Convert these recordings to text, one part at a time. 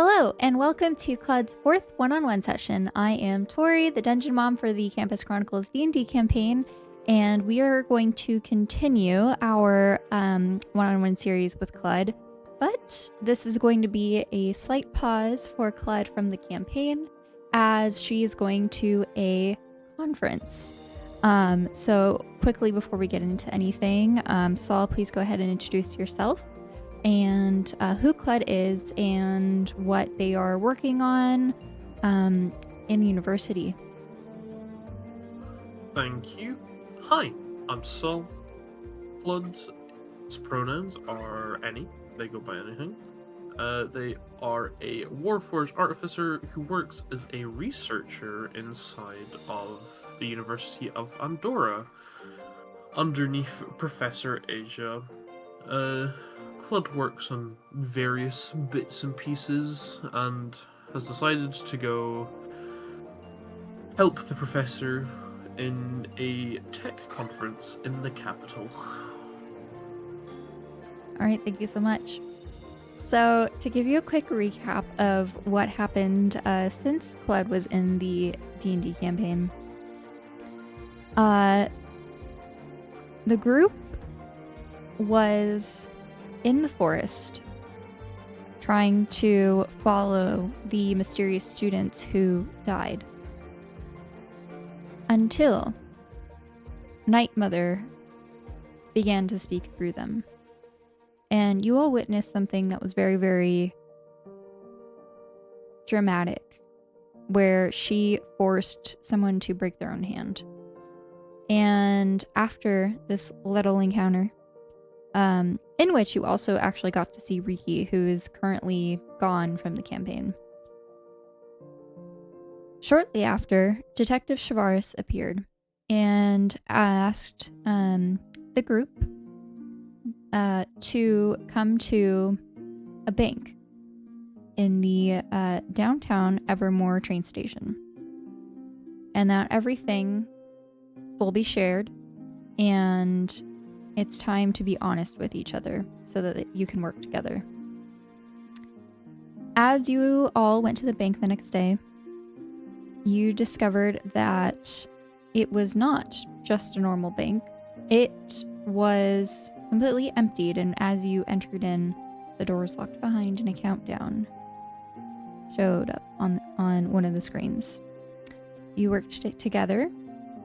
Hello, and welcome to Cludd's fourth one-on-one session. I am Tori, the Dungeon Mom for the Campus Chronicles D&D campaign, and we are going to continue our one-on-one series with Cludd, but this is going to be a slight pause for Cludd from the campaign, as she is going to a conference. So quickly before we get into anything, Saul, please go ahead and introduce yourself and who Cludd is and what they are working on in the university. Thank you. Hi, I'm Saul. Cludd's pronouns are any. They go by anything. They are a Warforged Artificer who works as a researcher inside of the University of Andorra, underneath Professor Eyja. Cludd works on various bits and pieces and has decided to go help the professor in a tech conference in the capital. All right, thank you so much. So to give you a quick recap of what happened since Cludd was in the D&D campaign, the group was in the forest trying to follow the mysterious students who died until Night Mother began to speak through them. And you all witnessed something that was very, very dramatic, where she forced someone to break their own hand. And after this little encounter, in which you also actually got to see Riki, who is currently gone from the campaign. Shortly after, Detective Shavaris appeared and asked the group to come to a bank in the downtown Evermore train station, and that everything will be shared, and it's time to be honest with each other so that you can work together. As you all went to the bank the next day, you discovered that it was not just a normal bank. It was completely emptied, and as you entered in, the doors locked behind and a countdown showed up on one of the screens. You worked together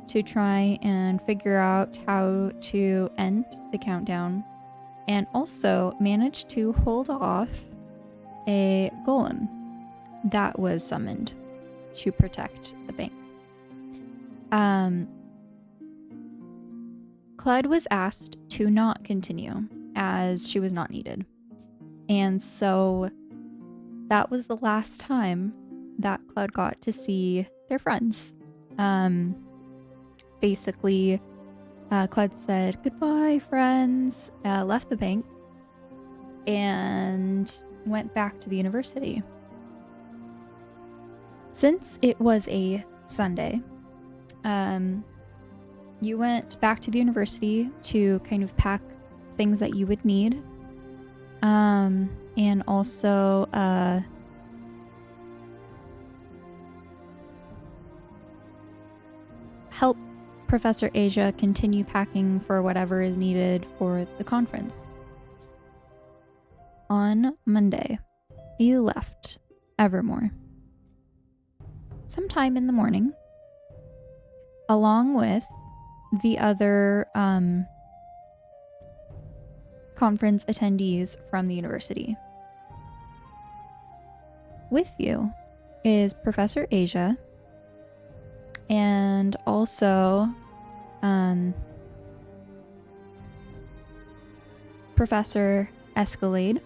to try and figure out how to end the countdown, and also managed to hold off a golem that was summoned to protect the bank. Cludd was asked to not continue as she was not needed. And so that was the last time that Cludd got to see their friends. Basically, Cludd said, "Goodbye, friends," left the bank, and went back to the university. Since it was a Sunday, you went back to the university to kind of pack things that you would need, and also help Professor Eyja continue packing for whatever is needed for the conference. On Monday, you left Evermore sometime in the morning, along with the other conference attendees from the university. With you is Professor Eyja, and also Professor Escalade,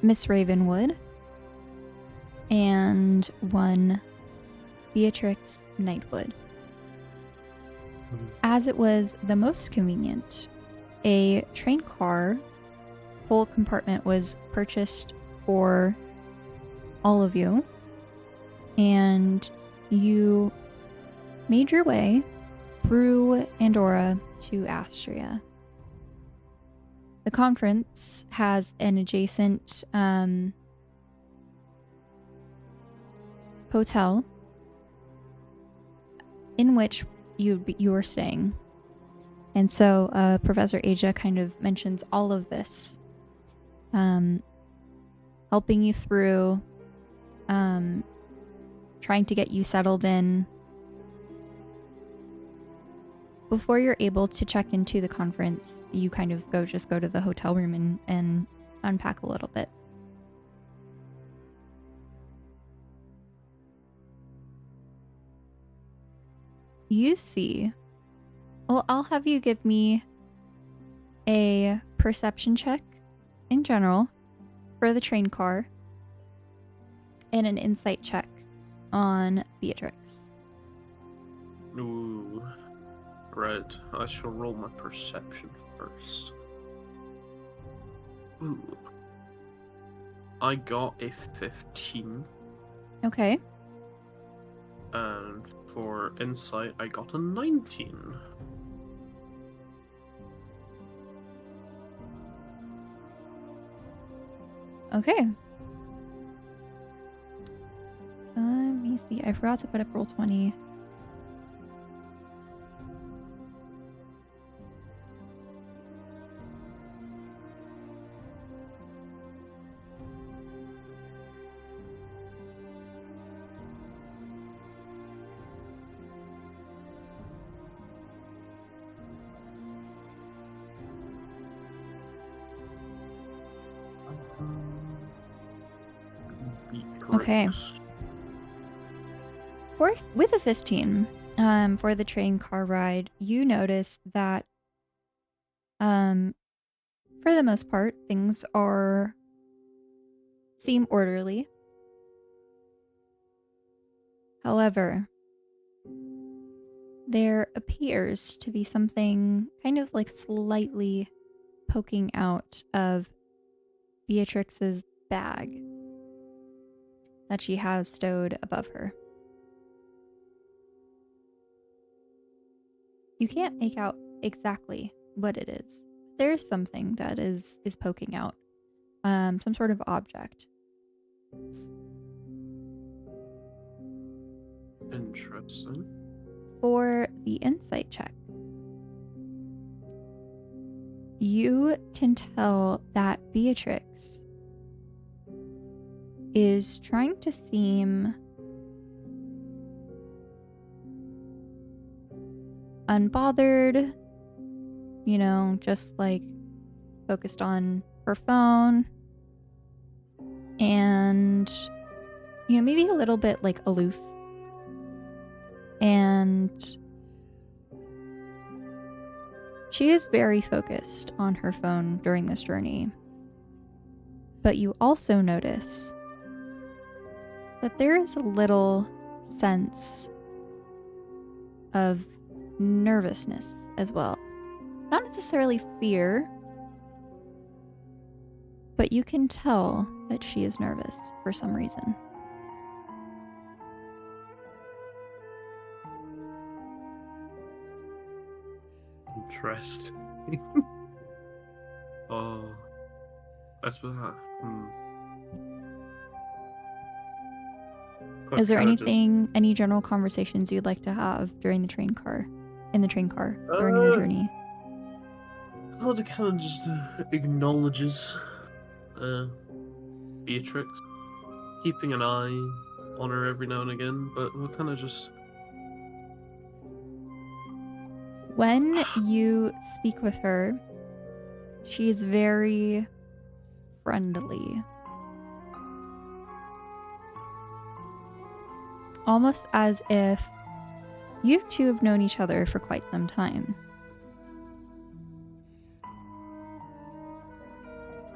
Miss Ravenwood, and one Beatrix Knightwood. As it was the most convenient, a train car whole compartment was purchased for all of you, and you made your way through Andorra to Astria. The conference has an adjacent hotel in which you were staying. And so Professor Eyja kind of mentions all of this, helping you through, trying to get you settled in. Before you're able to check into the conference, you kind of go to the hotel room and unpack a little bit. You see, well, I'll have you give me a perception check in general for the train car and an insight check on Beatrix. Ooh. Right. I shall roll my perception first. Ooh. I got a 15. Okay. And for insight, I got a 19. Okay. Let me see. I forgot to put up roll 20. Okay. With a 15, for the train car ride, you notice that, for the most part, things seem orderly. However, there appears to be something kind of like slightly poking out of Beatrix's bag that she has stowed above her. You can't make out exactly what it is. There's something that is poking out. Some sort of object. Interesting. For the insight check, you can tell that Beatrix is trying to seem unbothered, just like focused on her phone, and maybe a little bit like aloof. And she is very focused on her phone during this journey. But you also notice that there is a little sense of nervousness as well. Not necessarily fear, but you can tell that she is nervous for some reason. Interesting. Oh, that's bizarre. Is there any general conversations you'd like to have during the train car, during your journey? Cludd kind of just acknowledges Beatrix, keeping an eye on her every now and again, but we'll kind of just... When you speak with her, she's very friendly. Almost as if you two have known each other for quite some time.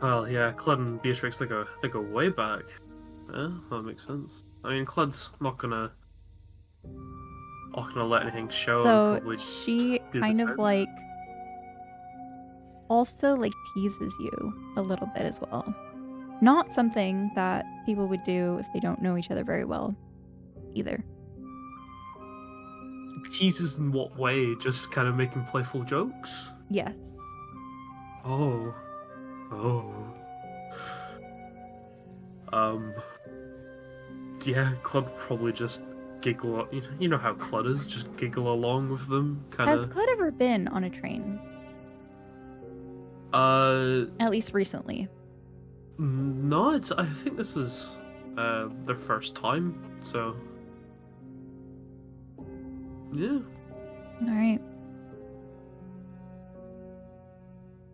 Well, yeah, Cludd and Beatrix, they go way back. Yeah, that makes sense. I mean, Cludd's not gonna let anything show. So she kind of like also like teases you a little bit as well. Not something that people would do if they don't know each other very well either. Teases in what way? Just kind of making playful jokes? Yes. Oh. Yeah, Cludd probably just giggle. You know how Cludd is, just giggle along with them, kind Has of. Cludd ever been on a train? Uh, At least recently. no, I think this is their first time, so yeah. All right.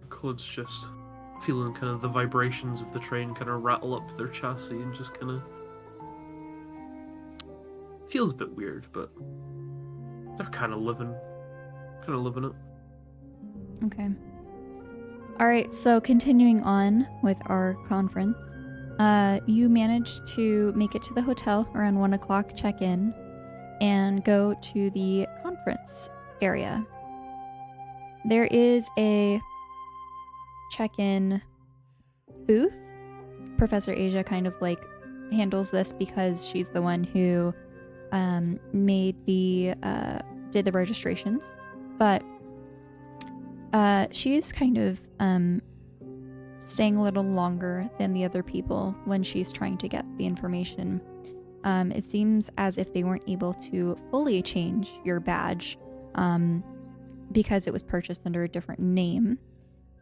Cludd's just feeling kind of the vibrations of the train kind of rattle up their chassis and just kind of feels a bit weird, but they're kind of living it. Okay. All right, so continuing on with our conference, you managed to make it to the hotel around 1 o'clock, check in, and go to the conference area. There is a check-in booth. Professor Eyja kind of like handles this because she's the one who did the registrations, but she's kind of staying a little longer than the other people when she's trying to get the information. It seems as if they weren't able to fully change your badge because it was purchased under a different name.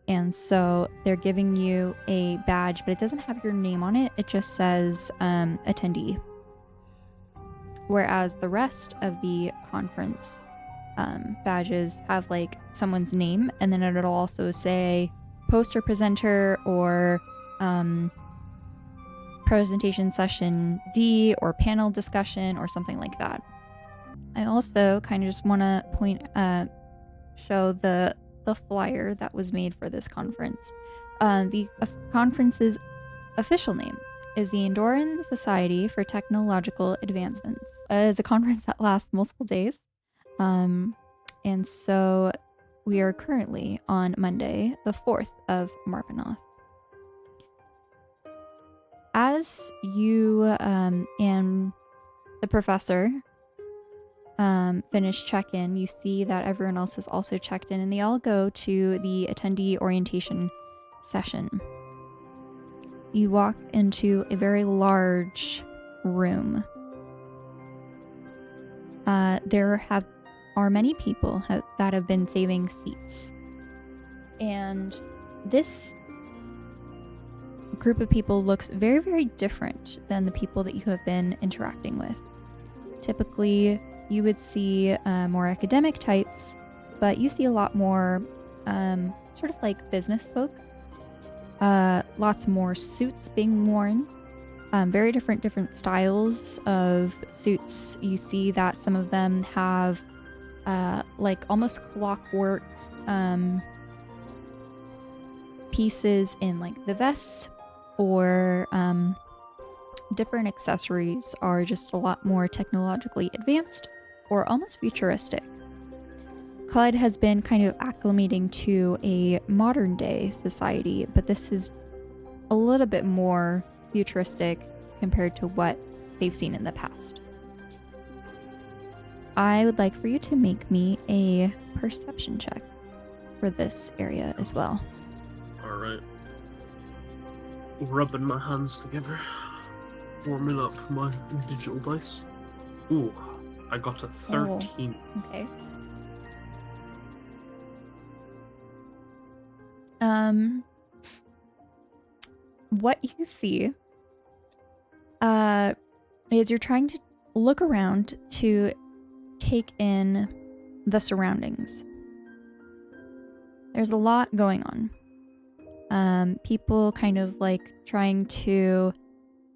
And so they're giving you a badge, but it doesn't have your name on it. It just says attendee. Whereas the rest of the conference badges have like someone's name, and then it'll also say poster presenter or presentation session D or panel discussion or something like that. I also kind of just want to show the flyer that was made for this conference. The conference's official name is the Andorran Society for Technological Advancements. It's a conference that lasts multiple days. And so we are currently on Monday, the 4th of Marvinoth. As you and the professor finish check-in, you see that everyone else has also checked in, and they all go to the attendee orientation session. You walk into a very large room. There are many people that have been saving seats. And this group of people looks very, very different than the people that you have been interacting with. Typically, you would see more academic types, but you see a lot more sort of like business folk. Lots more suits being worn. Very different styles of suits. You see that some of them have like almost clockwork pieces in like the vests, or different accessories are just a lot more technologically advanced or almost futuristic. Cludd has been kind of acclimating to a modern day society, but this is a little bit more futuristic compared to what they've seen in the past. I would like for you to make me a perception check for this area as well. All right. Rubbing my hands together, warming up my digital dice. Ooh, I got a 13. Okay. What you see is you're trying to look around to take in the surroundings. There's a lot going on. People kind of like trying to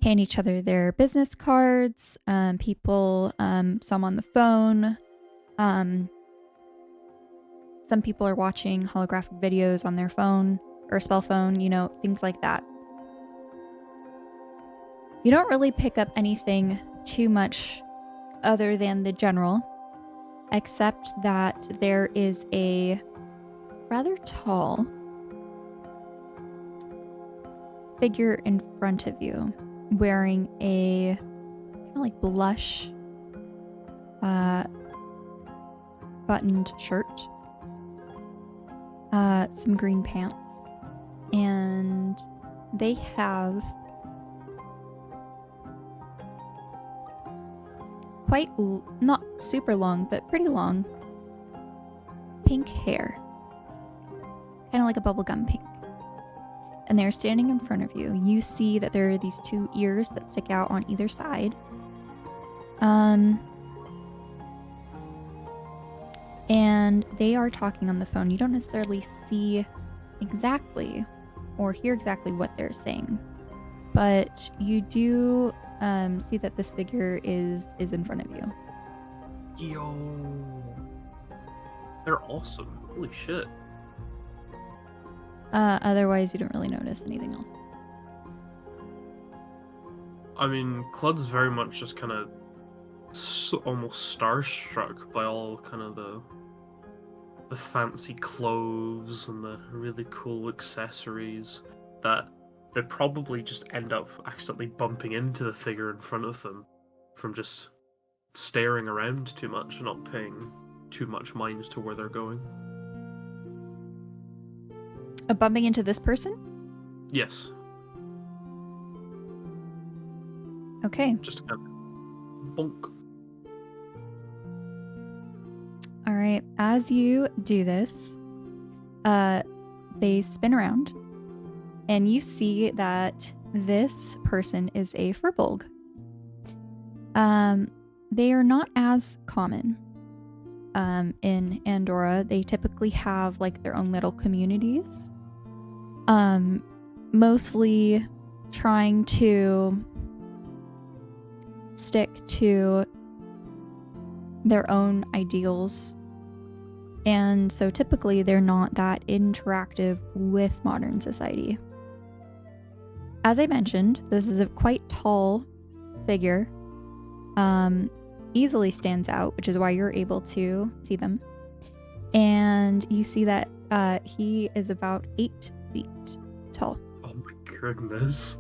hand each other their business cards. People, some on the phone. Some people are watching holographic videos on their phone or spell phone, you know, things like that. You don't really pick up anything too much other than the general, except that there is a rather tall figure in front of you wearing a kind of like blush buttoned shirt, some green pants, and they have not super long, but pretty long, pink hair. Kind of like a bubblegum pink. And they're standing in front of you. You see that there are these two ears that stick out on either side. And they are talking on the phone. You don't necessarily see exactly or hear exactly what they're saying, but you do see that this figure is in front of you. Yo, they're awesome. Holy shit. Otherwise, you don't really notice anything else. I mean, Cludd's very much just kind of almost starstruck by all kind of the fancy clothes and the really cool accessories that they probably just end up accidentally bumping into the figure in front of them from just staring around too much and not paying too much mind to where they're going. Bumping into this person? Yes. Okay. Just kind of bonk. All right. As you do this, they spin around, and you see that this person is a firbolg. They are not as common in Andorra. They typically have like their own little communities, mostly trying to stick to their own ideals. And so typically they're not that interactive with modern society. As I mentioned, this is a quite tall figure. Easily stands out, which is why you're able to see them. And you see that he is about 8 feet tall. Oh my goodness.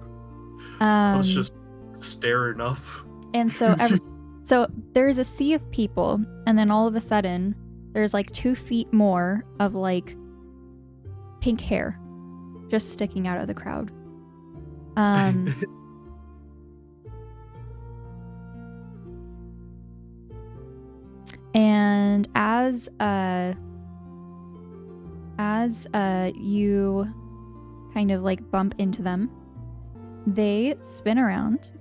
I was just staring up. And so so there's a sea of people, and then all of a sudden there's like 2 feet more of like pink hair just sticking out of the crowd. And as you kind of like bump into them, they spin around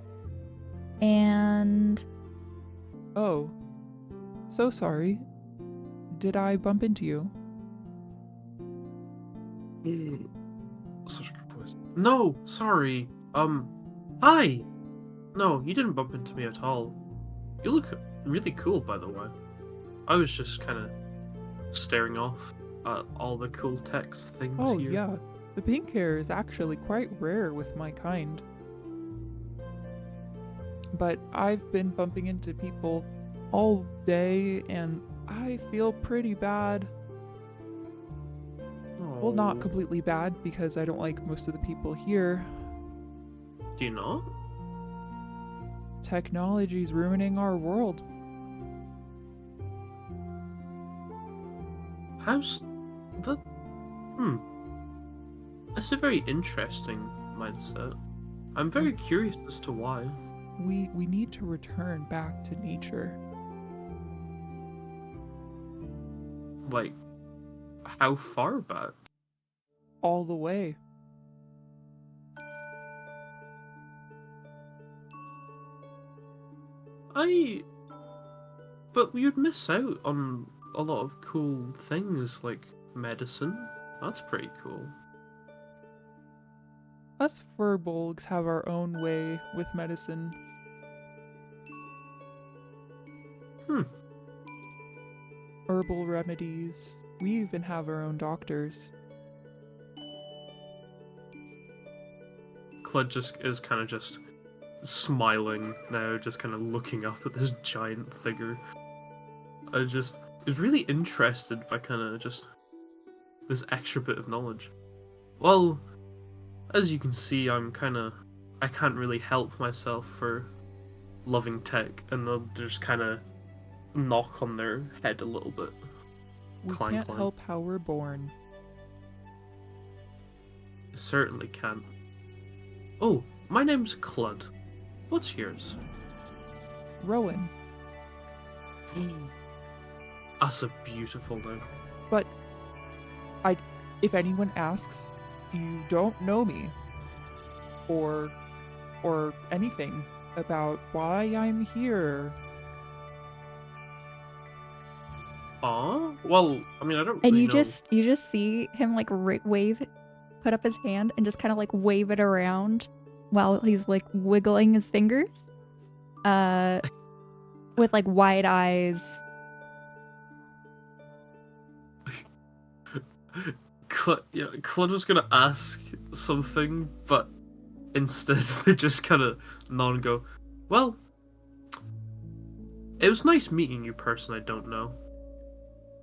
and... Oh, so sorry. Did I bump into you? Such a good voice. No, sorry. Hi. No, you didn't bump into me at all. You look really cool, by the way. I was just kind of staring off at all the cool text things Oh, here. yeah. The pink hair is actually quite rare with my kind. But I've been bumping into people all day, and I feel pretty bad. Well, not Oh. completely bad, because I don't like most of the people here. Do you not? Technology's ruining our world. How's that? That's a very interesting mindset. I'm very curious as to why. We need to return back to nature. Like, how far back? All the way. But you'd miss out on a lot of cool things like medicine. That's pretty cool. Us firbolgs have our own way with medicine. Herbal remedies. We even have our own doctors. Cludd just is kind of just smiling now, just kind of looking up at this giant figure. I just is really interested by kind of just this extra bit of knowledge. Well, as you can see, I can't really help myself for loving tech, and they'll just kind of knock on their head a little bit. We Clang, can't clang. help how we're born. I certainly can. Oh, my name's Cludd. What's yours? Rowan. That's a beautiful name. But if anyone asks, you don't know me or anything about why I'm here. Well, I mean, I don't And really you know. just see him like wave, put up his hand and just kind of like wave it around while he's like wiggling his fingers, with like wide eyes. Cludd was gonna ask something, but instead they just kind of nod and go, "Well, it was nice meeting you, person I don't know."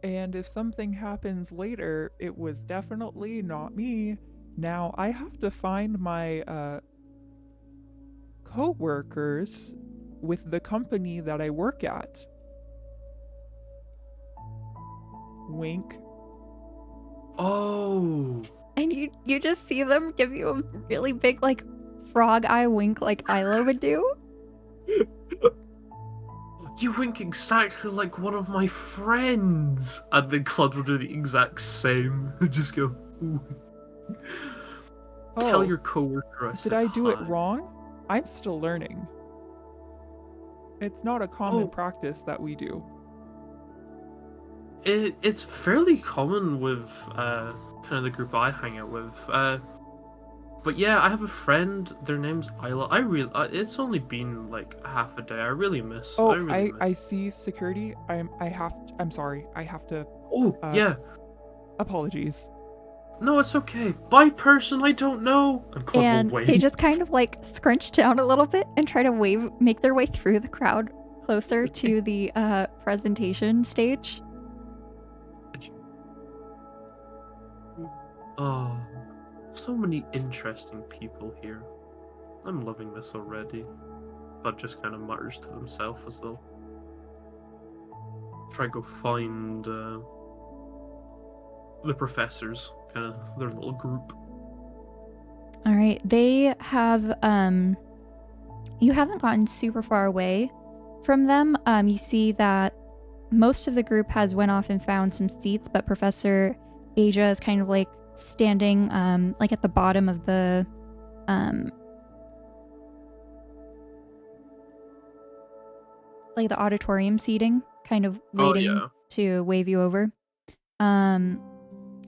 And if something happens later, it was definitely not me. Now I have to find my co-workers with the company that I work at. Wink. Oh, And you just see them give you a really big like frog eye wink like Eyja would do. you wink exactly like one of my friends. And then Cludd will do the exact same. Just go, "Ooh." Tell Oh, your coworker I said did I do it hi. wrong? I'm still learning. It's not a common Oh, practice that we do. it's fairly common with kind of the group I hang out with. But yeah, I have a friend. Their name's Eyja. It's only been like half a day. I really miss. Oh, I really miss. I see security. I'm sorry. I have to Oh yeah. apologies. No, it's okay. Bye, person I don't know. And Cludd will And wait. they just kind of like scrunch down a little bit and try to make their way through the crowd closer to the presentation stage. Oh, so many interesting people here. I'm loving this already. That just kind of mutters to themselves as they'll try to go find the professors, kind of their little group. All right. They have you haven't gotten super far away from them. You see that most of the group has went off and found some seats, but Professor Eyja is kind of like standing like at the bottom of the like the auditorium seating, kind of waiting to wave you over.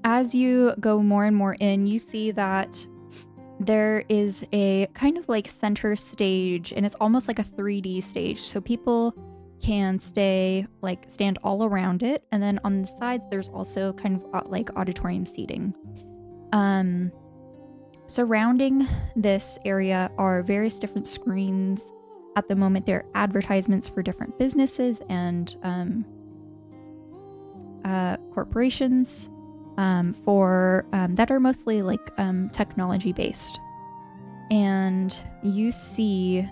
As you go more and more in, you see that there is a kind of like center stage, and it's almost like a 3D stage. So people can stand all around it. And then on the sides, there's also kind of like auditorium seating. Surrounding this area are various different screens. At the moment, there are advertisements for different businesses and corporations that are mostly like technology based. And you see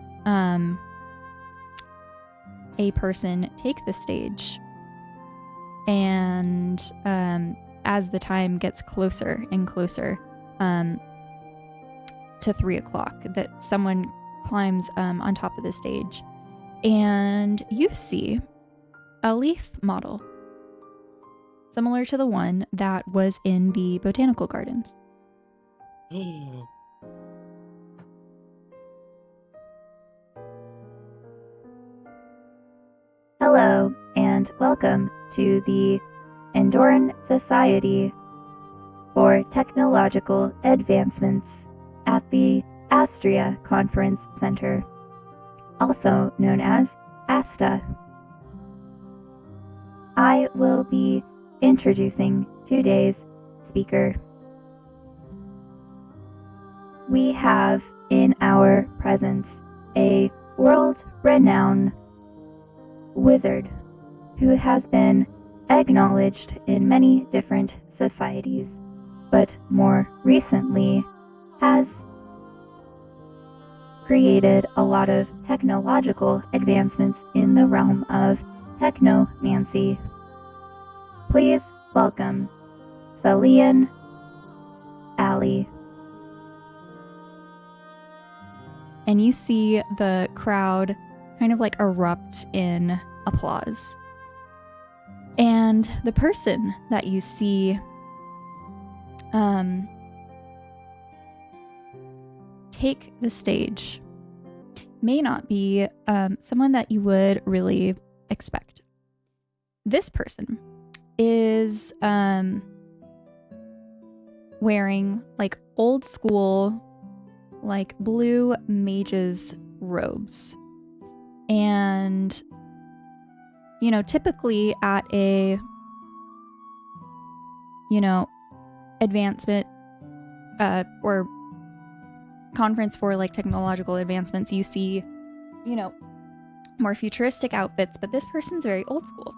a person take the stage, and as the time gets closer and closer to 3 o'clock, that someone climbs on top of the stage, and you see a leaf model similar to the one that was in the botanical gardens. Hello, and welcome to the Andorran Society for Technological Advancements at the Astria Conference Center, also known as ASTA. I will be introducing today's speaker. We have in our presence a world-renowned wizard who has been acknowledged in many different societies, but more recently has created a lot of technological advancements in the realm of technomancy. Please welcome Thalian Ali. And you see the crowd kind of like erupt in applause And the person that you see take the stage may not be someone that you would really expect. This person is wearing like old school, like blue mage's robes. And, you know, typically at a, you know, advancement or conference for like technological advancements, you see, you know, more futuristic outfits, but this person's very old school.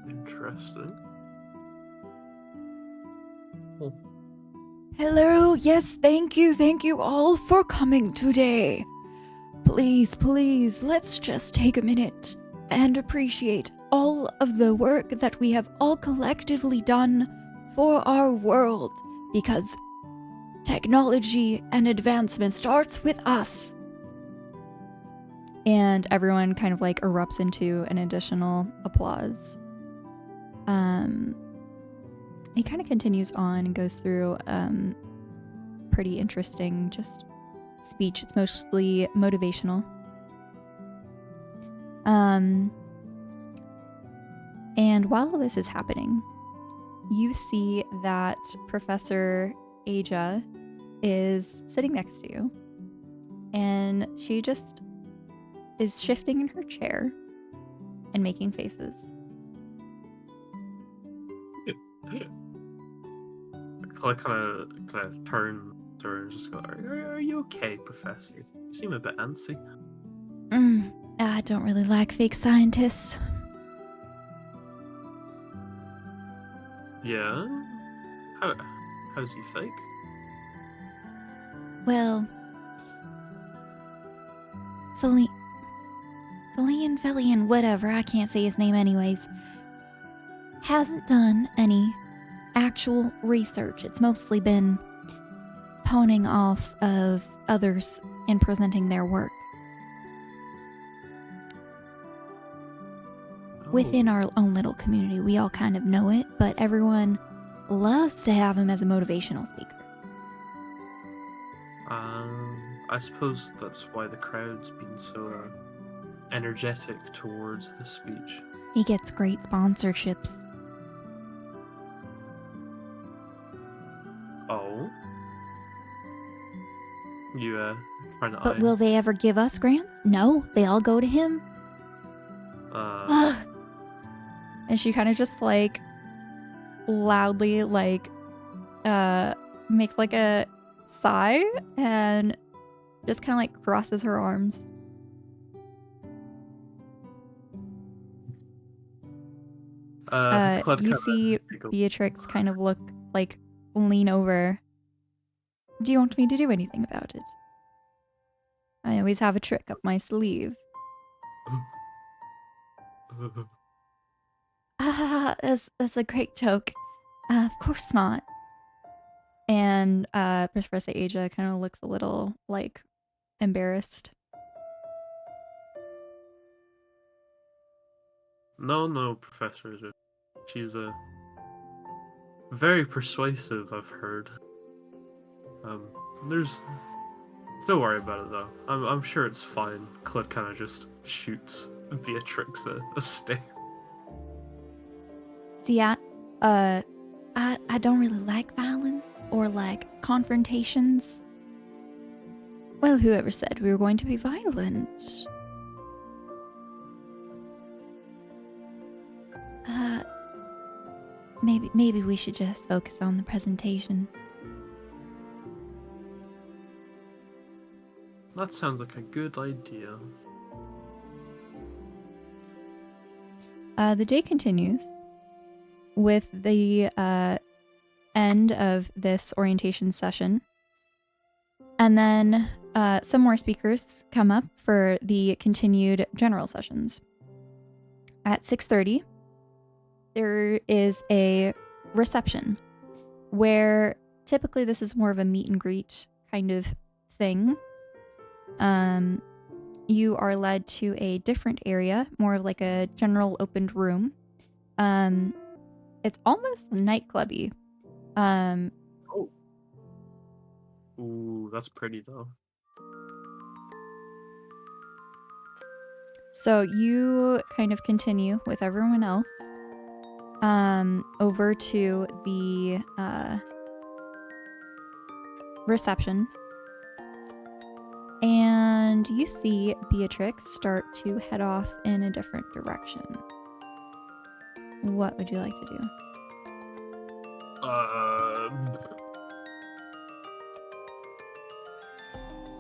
Interesting. Oh. Hello, yes, thank you all for coming today. Please, let's just take a minute and appreciate all of the work that we have all collectively done for our world, because technology and advancement starts with us. And everyone kind of like erupts into an additional applause. He kind of continues on and goes through pretty interesting just speech. It's mostly motivational. And while this is happening, you see that Professor Eyja is sitting next to you, and she just is shifting in her chair and making faces. Cludd kind of turns to her and just go, "Are you okay, Professor? You seem a bit antsy." I don't really like fake scientists. Yeah? How's he fake? Well, Felian, whatever, I can't say his name anyways, hasn't done any actual research. It's mostly been pawning off of others and presenting their work. Within our own little community, we all kind of know it, but everyone loves to have him as a motivational speaker. I suppose that's why the crowd's been so energetic towards the speech. He gets great sponsorships. Oh? You, trying to But will they ever give us grants? No, they all go to him. And she kind of just like loudly like makes like a sigh and just kind of like crosses her arms. You see Beatrix kind of look like lean over. Do you want me to do anything about it? I always have a trick up my sleeve. That's a great joke. Of course not. And Professor Eyja kind of looks a little like embarrassed. No, Professor. She's very persuasive, I've heard. Don't worry about it though. I'm sure it's fine. Cludd kind of just shoots Beatrix a stare. See, I don't really like violence or like confrontations. Well, whoever said we were going to be violent? Maybe we should just focus on the presentation. That sounds like a good idea. The day continues with the end of this orientation session. And then some more speakers come up for the continued general sessions. At 6:30, there is a reception where typically this is more of a meet and greet kind of thing. you are led to a different area, more of like a general opened room. It's almost nightclubby. Oh. Ooh, that's pretty though. So you kind of continue with everyone else over to the reception. And you see Beatrix start to head off in a different direction. What would you like to do?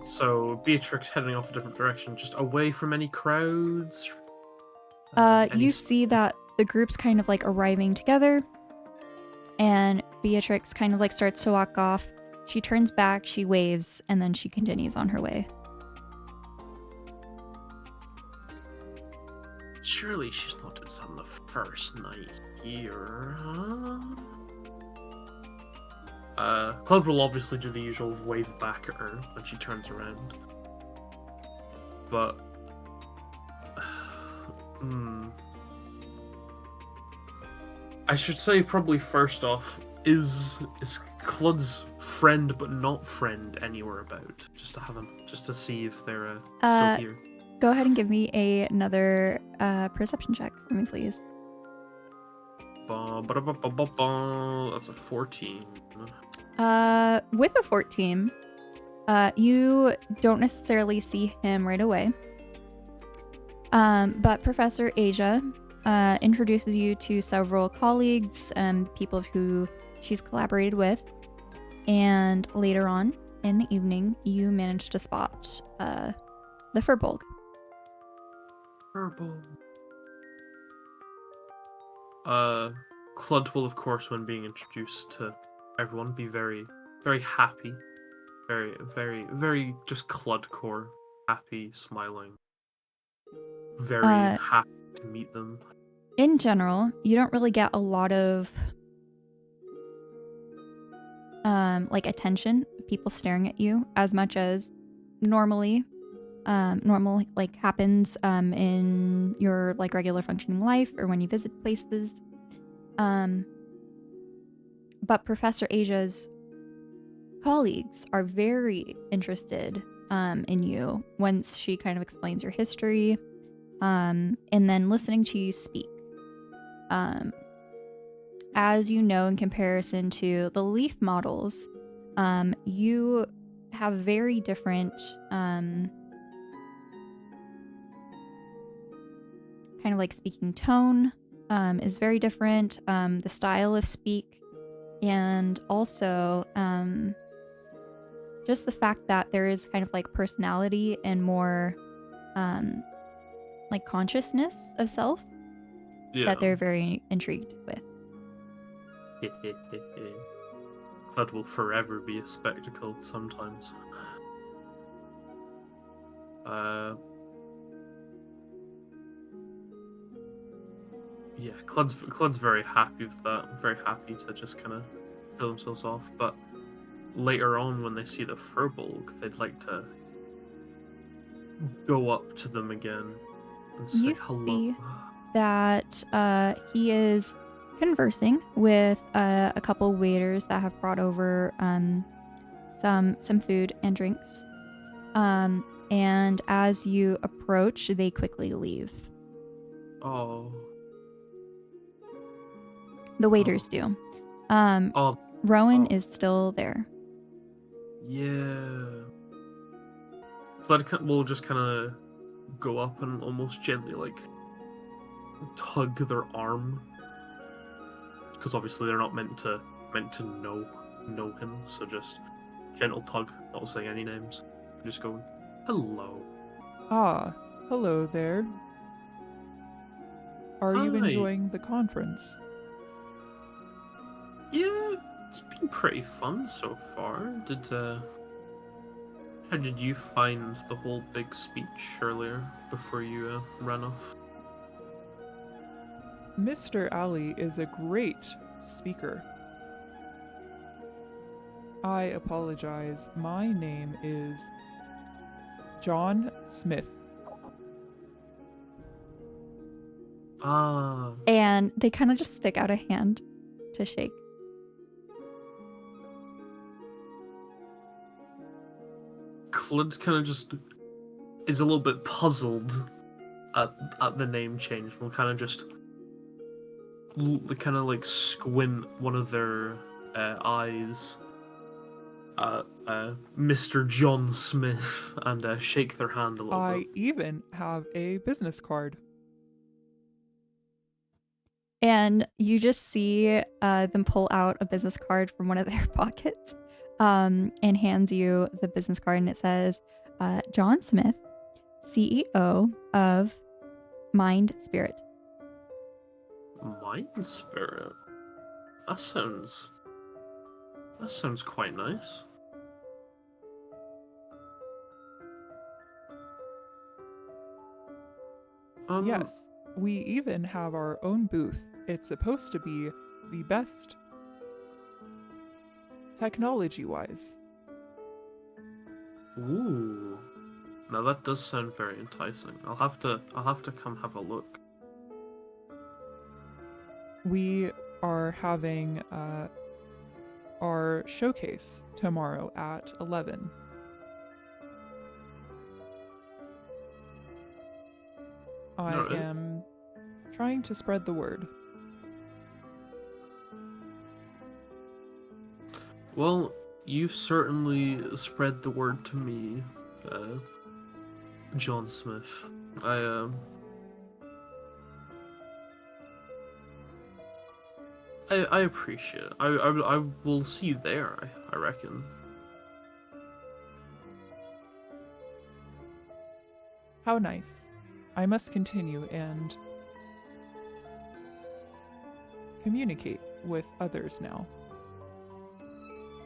So Beatrix heading off a different direction, just away from any crowds. You see that the group's kind of like arriving together, and Beatrix kind of like starts to walk off. She turns back, she waves, and then she continues on her way. Surely she's not doing something the first night here, huh? Cludd will obviously do the usual wave back at her when she turns around. But I should say probably first off, is Cludd's friend but not friend anywhere about? Just to have him, just to see if they're still here. Go ahead and give me another perception check for me, please. That's a 14. With a 14, you don't necessarily see him right away. But Professor Eyja introduces you to several colleagues and people who she's collaborated with. And later on in the evening, you manage to spot the firbolg. Cludd will, of course, when being introduced to everyone, be very, very happy. Very, very, very just Cludd core. Happy, smiling. Very happy to meet them. In general, you don't really get a lot of like attention, people staring at you as much as normal like happens in your like regular functioning life or when you visit places. But Professor Eyja's colleagues are very interested in you once she kind of explains your history, and then listening to you speak. As you know, in comparison to the Leaf models, you have very different kind of like speaking tone is very different. The style of speak, and also just the fact that there is kind of like personality and more like consciousness of self that they're very intrigued with. Cludd will forever be a spectacle sometimes. Yeah, Cludd's very happy with that. Very happy to just kind of show themselves off. But later on, when they see the firbolg, they'd like to go up to them again and say hello. See that he is conversing with a couple waiters that have brought over some food and drinks. And as you approach, they quickly leave. Oh. The waiters do. Rowan is still there. Yeah. Cludd will just kind of go up and almost gently, like, tug their arm. Because obviously they're not meant to know him, so just gentle tug, not saying any names. Just going, hello. Ah, hello there. Are you Hi. enjoying the conference? Yeah, it's been pretty fun so far. How did you find the whole big speech earlier before you ran off? Mr. Ali is a great speaker. I apologize. My name is John Smith. And they kind of just stick out a hand to shake. Cludd kind of just is a little bit puzzled at the name change. We'll kind of just kind of like squint one of their eyes at Mr. John Smith and shake their hand a little I bit. even have a business card. And you just see them pull out a business card from one of their pockets and hands you the business card. And it says, John Smith, CEO of Mind Spirit. Mind Spirit? That sounds quite nice. Yes, we even have our own booth. It's supposed to be the best technology-wise. Ooh. Now that does sound very enticing. I'll have to come have a look. We are having our showcase tomorrow at 11. I Alright. am trying to spread the word. Well, you've certainly spread the word to me, John Smith. I appreciate it. I will see you there, I reckon. How nice. I must continue and communicate with others now.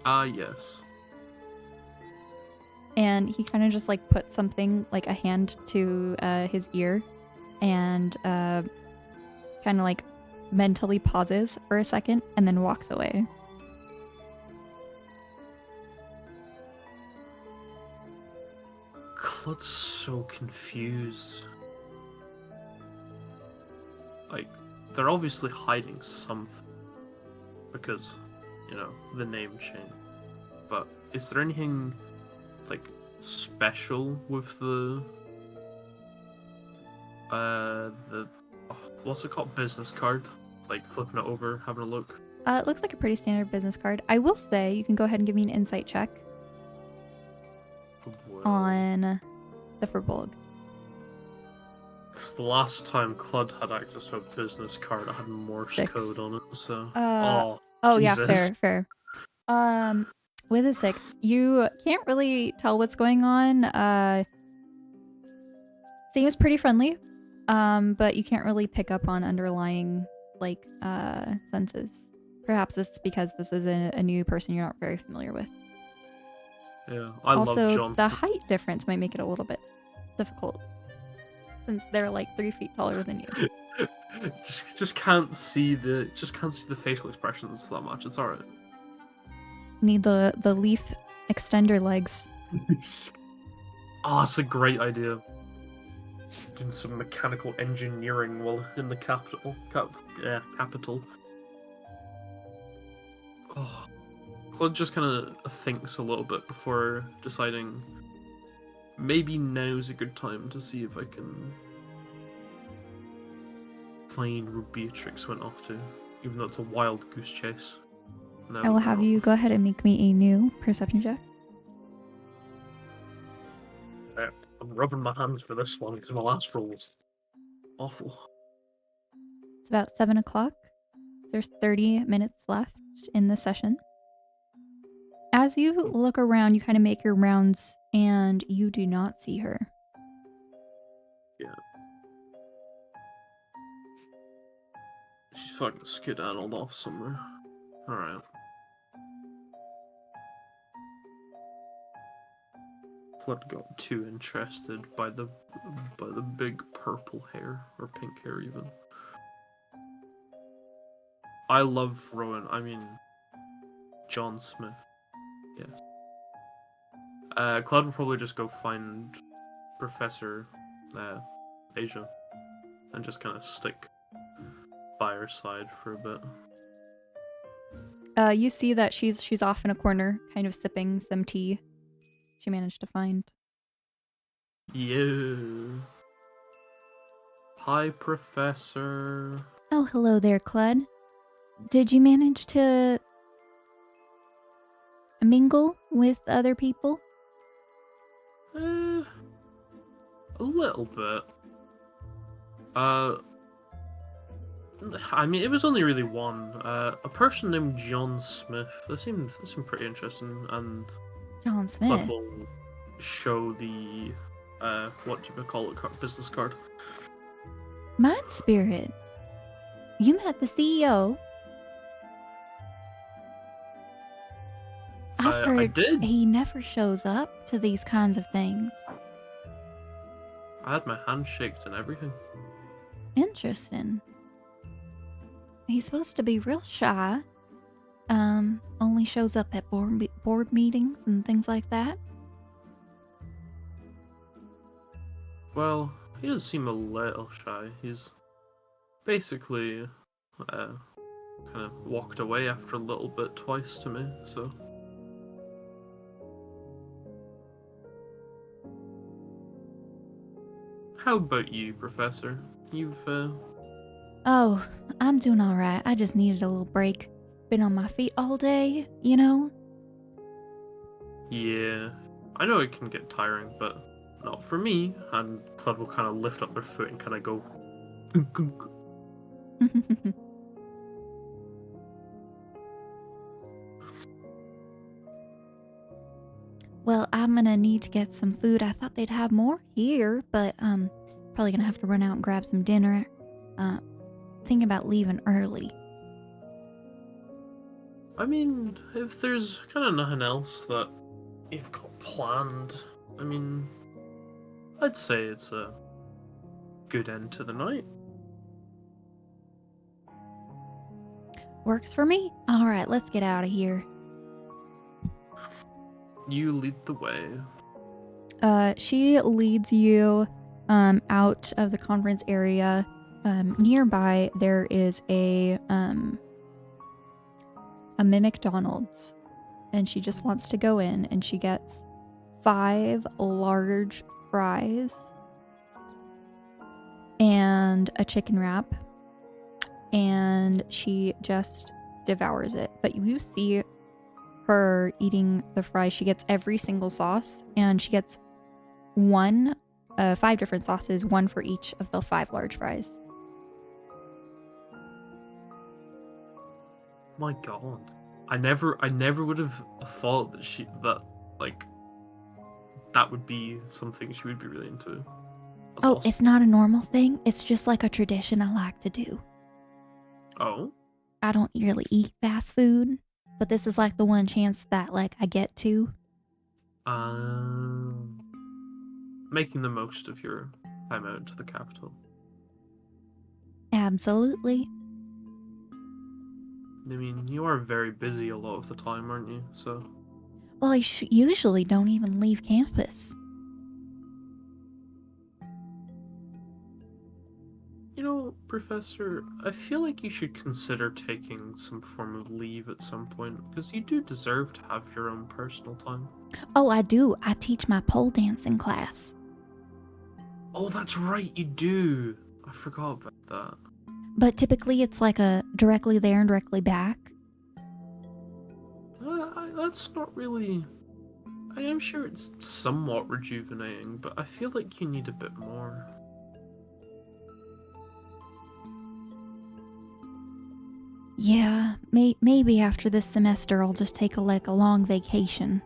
Yes. And he kind of just like puts something like a hand to his ear and kind of like mentally pauses for a second and then walks away. Cludd's so confused. Like, they're obviously hiding something. Because, you know, the name change. But is there anything, like, special with the what's it called? Business card? Like, flipping it over, having a look? It looks like a pretty standard business card. I will say you can go ahead and give me an insight check on the firbolg. Because the last time Cludd had access to a business card, it had Morse 6. code on it, so... Oh yeah, Jesus. fair. With a 6, you can't really tell what's going on. Seems pretty friendly, but you can't really pick up on underlying like senses. Perhaps it's because this is a new person you're not very familiar with. Yeah, I also, love John. the height difference might make it a little bit difficult since they're like 3 feet taller than you. just can't see the facial expressions that much. It's alright. Need the leaf extender legs. Oh, it's a great idea. Doing some mechanical engineering while in the capital. Capital. Oh. Cludd just kind of thinks a little bit before deciding maybe now's a good time to see if I can find where Beatrix went off to, even though it's a wild goose chase. No, I will have you go ahead and make me a new perception check. I'm rubbing my hands for this one because my last roll was awful. It's about 7 o'clock. There's 30 minutes left in the session. As you look around, you kind of make your rounds and you do not see her. Yeah. She's fucking skedaddled off somewhere. Alright. Cludd got too interested by the big purple hair, or pink hair even. I love Rowan. I mean, John Smith. Yes. Cludd will probably just go find Professor Eyja and just kind of stick fireside for a bit. You see that she's off in a corner, kind of sipping some tea she managed to find. Yeah. Hi, Professor. Oh, hello there, Cludd. Did you manage to mingle with other people? A little bit. I mean, it was only really one. A person named John Smith. That seemed pretty interesting, and John Cludd Smith. will show the what do you call it, business card. Mind Spirit. You met the CEO. I've I heard did. he never shows up to these kinds of things. I had my hand shaked and everything. Interesting. He's supposed to be real shy. Only shows up at board meetings and things like that. Well, he does seem a little shy. He's basically kind of walked away after a little bit twice to me, so. How about you, Professor? You've, Oh, I'm doing alright. I just needed a little break. Been on my feet all day, you know? Yeah. I know it can get tiring, but not for me. And Cludd will kind of lift up their foot and kind of go. Gunk, gunk. Well, I'm gonna need to get some food. I thought they'd have more here, but probably gonna have to run out and grab some dinner. Thinking about leaving early. I mean, if there's kind of nothing else that you've got planned, I mean, I'd say it's a good end to the night. Works for me? Alright, let's get out of here. You lead the way. She leads you out of the conference area. Nearby there is a McDonald's, and she just wants to go in, and she gets 5 large fries and a chicken wrap, and she just devours it. But you see her eating the fries. She gets every single sauce, and she gets 5 different sauces, 1 for each of the 5 large fries. My God, I never would have thought that that would be something she would be really into. That's Oh, awesome. it's not a normal thing. It's just like a tradition I like to do. Oh, I don't really eat fast food, but this is like the one chance that like I get to. making the most of your time out to the capital. Absolutely. I mean, you are very busy a lot of the time, aren't you? So. Well, I usually don't even leave campus. You know, Professor, I feel like you should consider taking some form of leave at some point, because you do deserve to have your own personal time. Oh, I do. I teach my pole dancing class. Oh, that's right, you do. I forgot about that. But typically it's like a directly there and directly back. That's not really... I am sure it's somewhat rejuvenating, but I feel like you need a bit more. Yeah, maybe after this semester I'll just take a long vacation.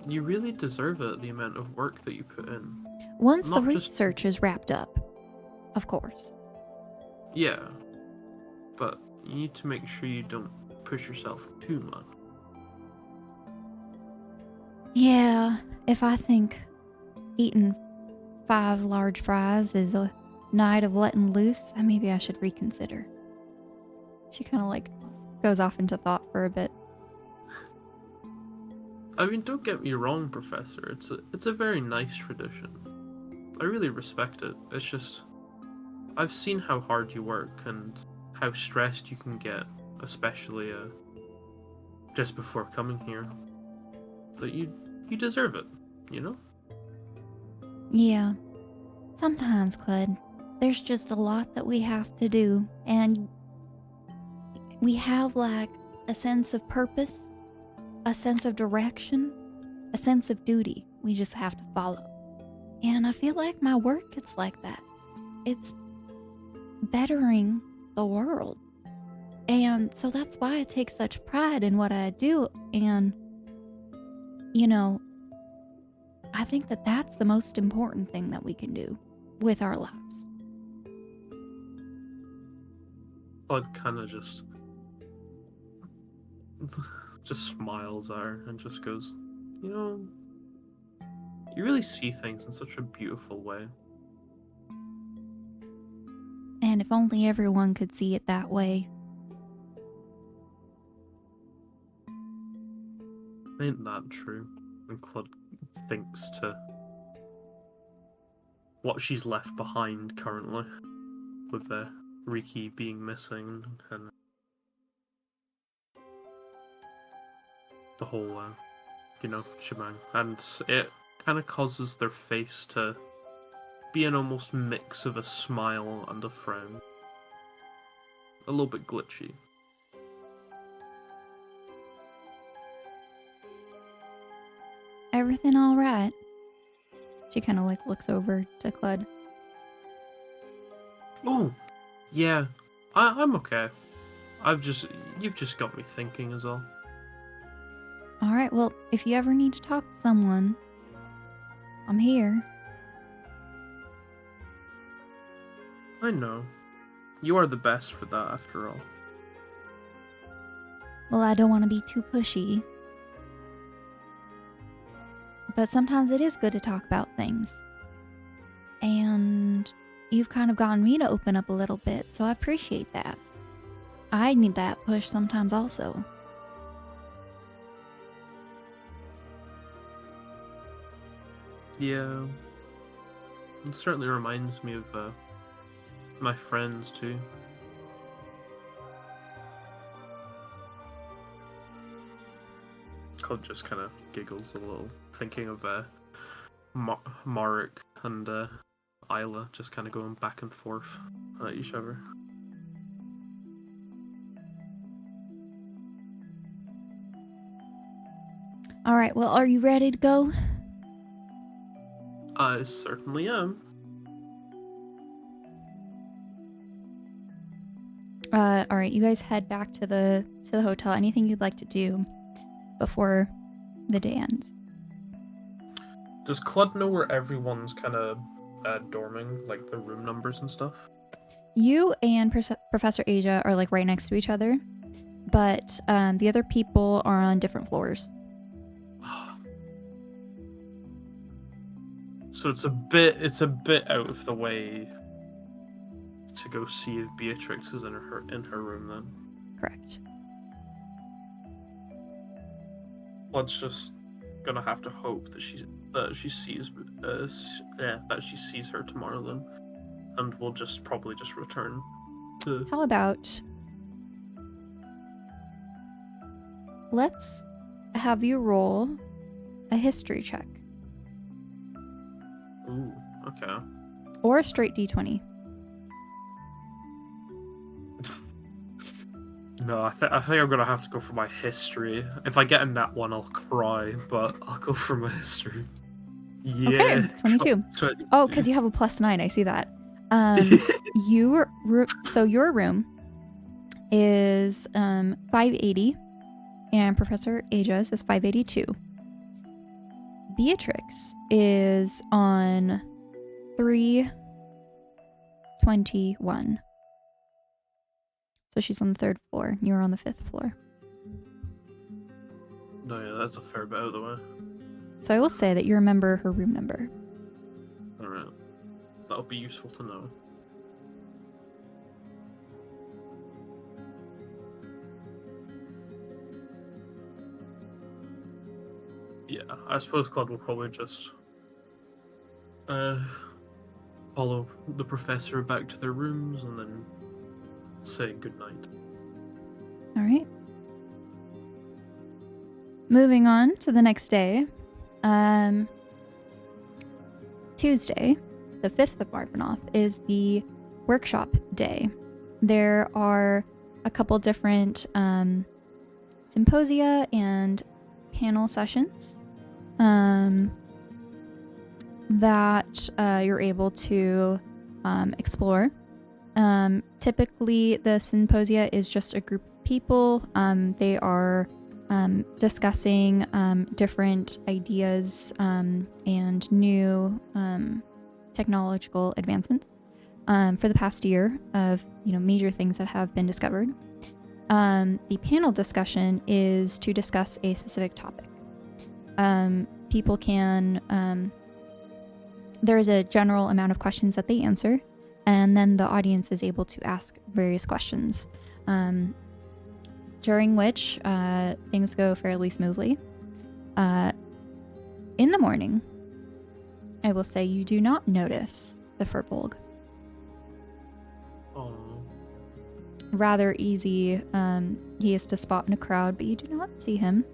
You really deserve it, the amount of work that you put in. Once the Not just- research is wrapped up, of course. Yeah, but you need to make sure you don't push yourself too much. Yeah, if I think eating 5 large fries is a night of letting loose, maybe I should reconsider. She kind of like goes off into thought for a bit. I mean, don't get me wrong, Professor. It's a very nice tradition. I really respect it. It's just, I've seen how hard you work and how stressed you can get, especially just before coming here. But you deserve it, you know? Yeah. Sometimes, Cludd, there's just a lot that we have to do, and we have like a sense of purpose, a sense of direction, a sense of duty we just have to follow. And I feel like my work is like that. It's bettering the world. And so that's why I take such pride in what I do. And, you know, I think that that's the most important thing that we can do with our lives. Bud kind of just smiles at her and just goes, you know, you really see things in such a beautiful way. And if only everyone could see it that way. Ain't that true? And Cludd thinks to what she's left behind currently, with Riki being missing and the whole, shebang. And it kind of causes their face to be an almost mix of a smile and a frown. A little bit glitchy. Everything all right? She kind of like looks over to Cludd. Oh, yeah. I'm okay. You've just got me thinking is all. All right, well, if you ever need to talk to someone, I'm here. I know. You are the best for that, after all. Well, I don't want to be too pushy. But sometimes it is good to talk about things. And you've kind of gotten me to open up a little bit, so I appreciate that. I need that push sometimes also. Yeah. It certainly reminds me of my friends, too. Cludd just kind of giggles a little, thinking of Marek and Eyja just kind of going back and forth at each other. All right, well, are you ready to go? I certainly am. All right, you guys head back to the hotel. Anything you'd like to do before the day ends? Does Cludd know where everyone's kind of dorming, like the room numbers and stuff? You and Professor Eyja are like right next to each other, but the other people are on different floors. So it's a bit out of the way to go see if Beatrix is in her room then. Correct. Cludd's just gonna have to hope that she sees her tomorrow then, and we'll probably just return to. How about let's have you roll a history check. Ooh, okay. Or a straight d20. No, I think I'm gonna have to go for my history. If I get in that one, I'll cry, but I'll go for my history. Yeah. Okay, 22. Oh, because you have a +9. I see that. Your room is 580, and Professor Eyja's is 582. Beatrix is on 321. So she's on the 3rd floor. You're on the 5th floor. No, yeah, that's a fair bit out of the way. So I will say that you remember her room number. Alright. That'll be useful to know. Yeah, I suppose Cludd will probably just follow the professor back to their rooms and then say goodnight. All right. Moving on to the next day. Tuesday, the 5th of Marvinoth, is the workshop day. There are a couple different symposia and panel sessions that you're able to explore. Typically, the symposia is just a group of people. They are discussing different ideas and new technological advancements for the past year of major things that have been discovered. The panel discussion is to discuss a specific topic. People can there is a general amount of questions that they answer, and then the audience is able to ask various questions, during which things go fairly smoothly. In the morning, I will say you do not notice the firbolg. Oh. Rather easy. He is to spot in a crowd, but you do not see him.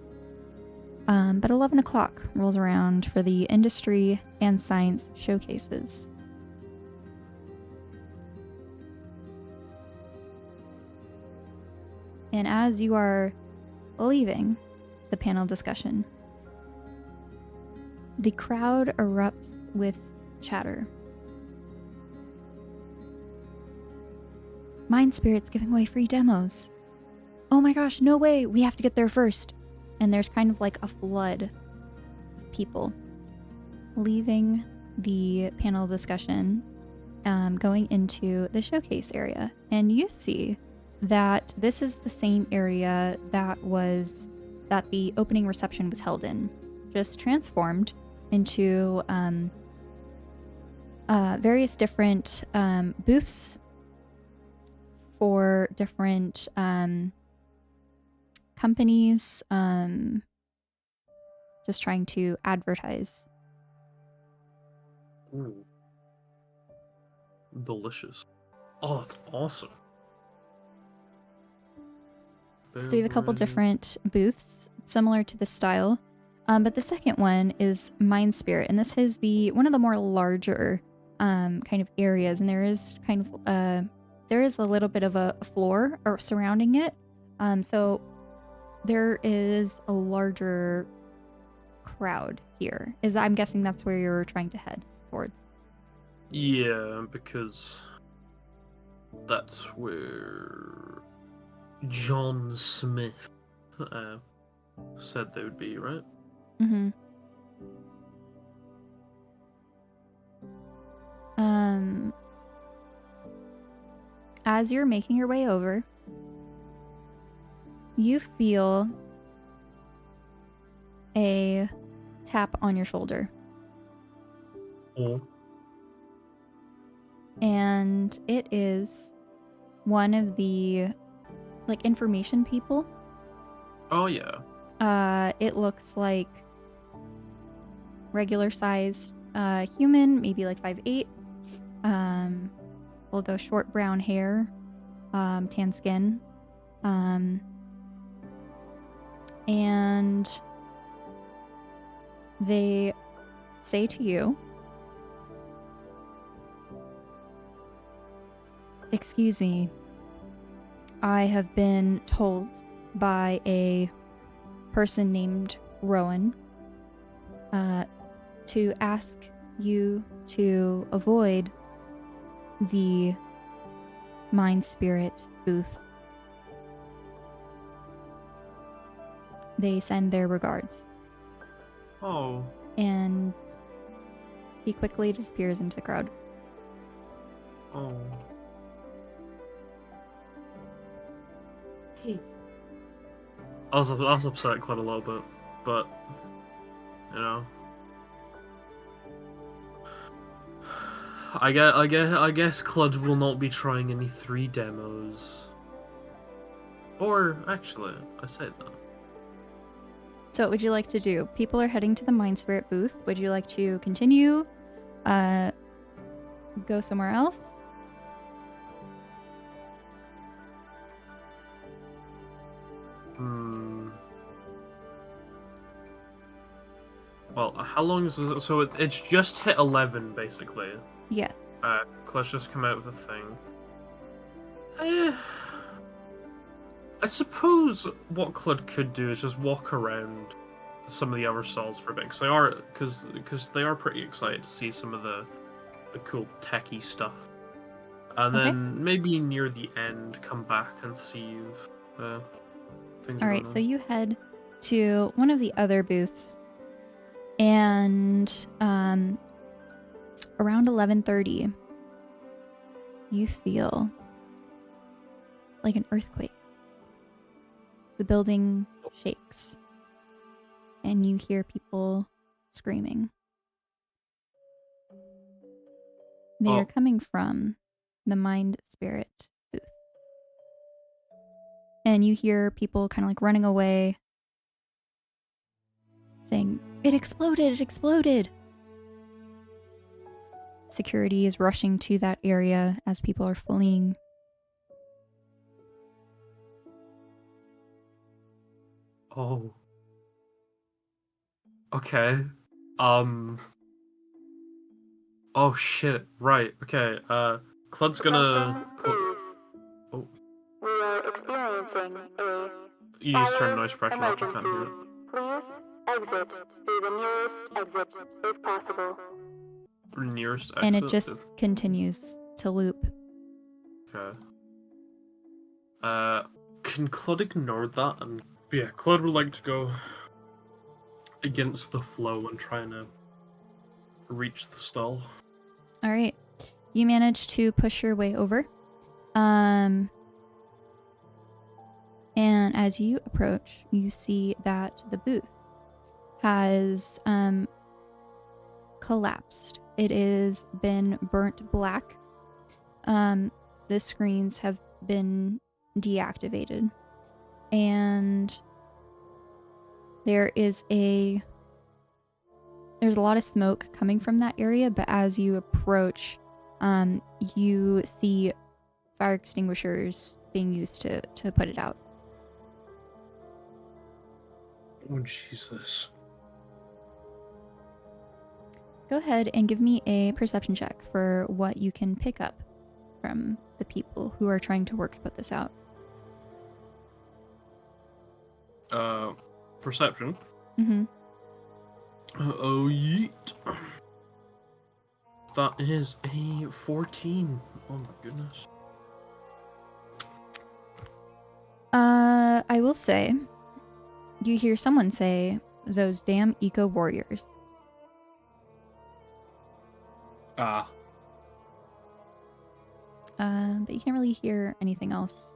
But 11 o'clock rolls around for the industry and science showcases. And as you are leaving the panel discussion, the crowd erupts with chatter. Mind Spirit's giving away free demos. Oh my gosh, no way, we have to get there first. And there's kind of like a flood of people leaving the panel discussion, going into the showcase area. And you see that this is the same area that the opening reception was held in, just transformed into various different booths for different companies, just trying to advertise. Ooh. Delicious. Oh, that's awesome. So you have a couple different booths similar to this style, but the second one is Mind Spirit, and this is one of the more larger kind of areas, and there is a little bit of a floor surrounding it, so there is a larger crowd here. I'm guessing that's where you're trying to head towards. Yeah, because that's where John Smith said they would be, right? Mm-hmm. As you're making your way over, you feel a tap on your shoulder. Oh. And it is one of the information people. Oh yeah. It looks like regular sized human, maybe like 5'8". We'll go short brown hair, tan skin. And they say to you, "Excuse me, I have been told by a person named Rowan to ask you to avoid the Mind Spirit booth. They send their regards." Oh. And he quickly disappears into the crowd. Oh. I was upset quite a little bit, but I guess Cludd will not be trying any 3 demos. Or actually, I said that. So what would you like to do? People are heading to the Mind Spirit booth. Would you like to continue go somewhere else? Well, how long is it? So it's just hit 11, basically. Yes. Let's just come out with a thing. I suppose what Cludd could do is just walk around some of the other stalls for a bit, because they are pretty excited to see some of the cool techie stuff, and Okay. then maybe near the end come back and see if things All are right, going so on. you head to one of the other booths, and around 11:30, you feel like an earthquake. The building shakes, and you hear people screaming. They are Oh. coming from the Mind Spirit booth. And you hear people kind of like running away, saying, "It exploded! It exploded!" Security is rushing to that area as people are fleeing. Oh. Okay. Oh shit. Right. Okay. Cludd's gonna. Attention, please. Oh. We are experiencing a You need to turn fire noise pressure off. I can't hear emergency. Please exit through the nearest exit if possible. it. Nearest exit. And it just continues to loop. Okay. Can Cludd ignore that? And yeah, Cludd would like to go against the flow and trying to reach the stall. All right. You manage to push your way over. And as you approach, you see that the booth has collapsed. It has been burnt black. The screens have been deactivated. And there's a lot of smoke coming from that area, but as you approach, you see fire extinguishers being used to put it out. Oh Jesus. Go ahead and give me a perception check for what you can pick up from the people who are trying to work to put this out. Perception. Mm-hmm. Oh yeet. That is a 14. Oh my goodness. I will say, you hear someone say, "Those damn eco warriors." Ah. But you can't really hear anything else.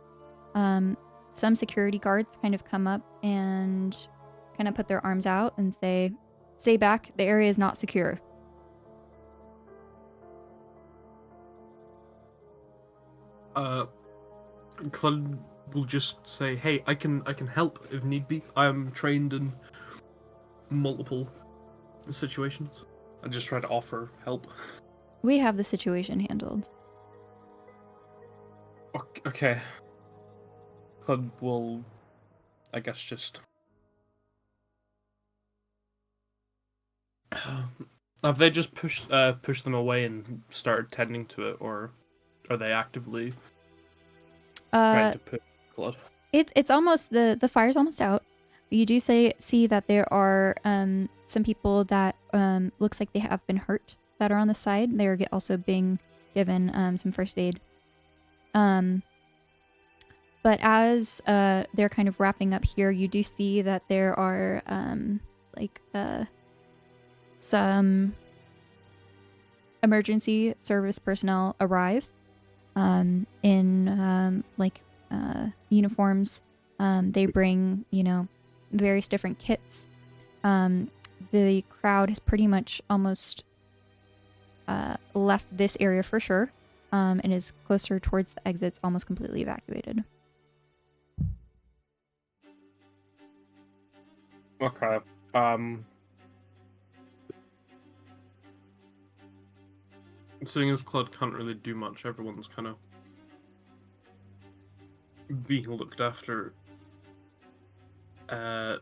Some security guards kind of come up and kind of put their arms out and say, "Stay back, the area is not secure." Cludd will just say, "Hey, I can help if need be. I am trained in multiple situations." I just try to offer help. We have the situation handled. Okay. Cludd will, I guess, just. Have they just pushed them away and started tending to it, or are they actively trying to push Cludd? It's almost the fire's almost out. You do see that there are some people that looks like they have been hurt that are on the side. They're also being given some first aid. But as they're kind of wrapping up here, you do see that there are some emergency service personnel arrive in uniforms. They bring, various different kits. The crowd has pretty much almost left this area for sure, and is closer towards the exits, almost completely evacuated. seeing as Cludd can't really do much, everyone's kind of being looked after. I,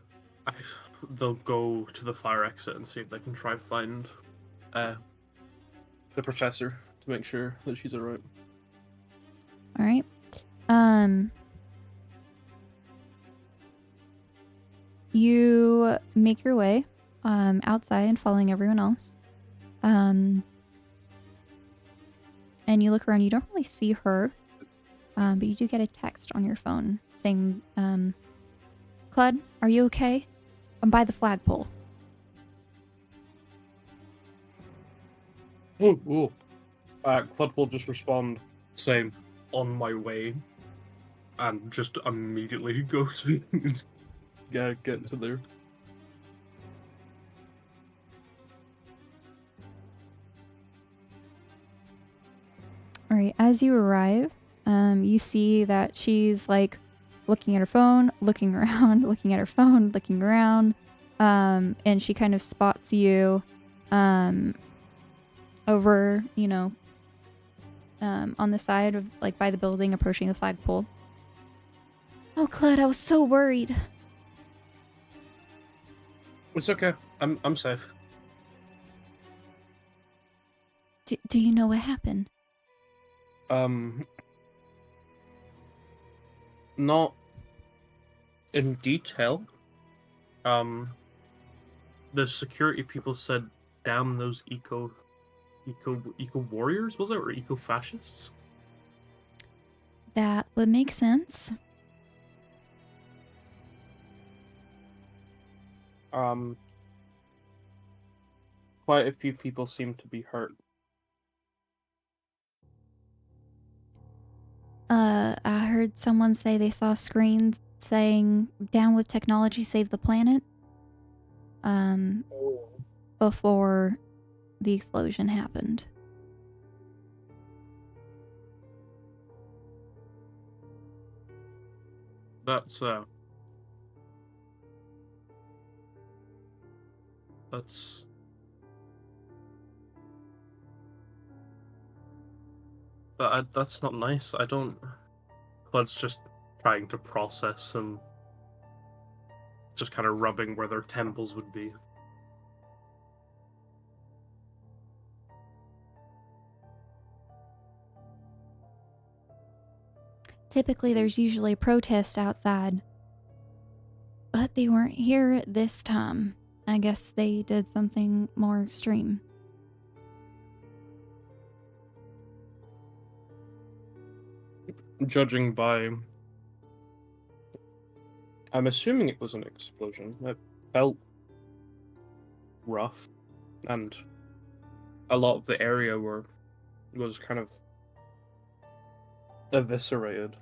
they'll go to the fire exit and see if they can try find the professor to make sure that she's alright. All right. You make your way outside, following everyone else. And you look around. You don't really see her, but you do get a text on your phone saying, "Cludd, are you okay? I'm by the flagpole." Ooh. Cludd will just respond saying, "On my way," and just immediately go to get to there. All right. As you arrive, you see that she's like looking at her phone, looking around, looking at her phone, looking around, and she kind of spots you, over, on the side of like by the building, approaching the flagpole. "Oh, Cludd, I was so worried." It's okay. I'm safe. Do you know what happened? Not in detail. The security people said, "Damn those eco warriors," was it, or eco fascists? That would make sense. Quite a few people seem to be hurt. I heard someone say they saw screens saying "Down with technology, save the planet." Before the explosion happened. That's that's not nice. I don't. Clud's just trying to process and just kind of rubbing where their temples would be. Typically, there's usually a protest outside, but they weren't here this time. I guess they did something more extreme. Judging by, I'm assuming it was an explosion. It felt rough, and a lot of the area was kind of eviscerated.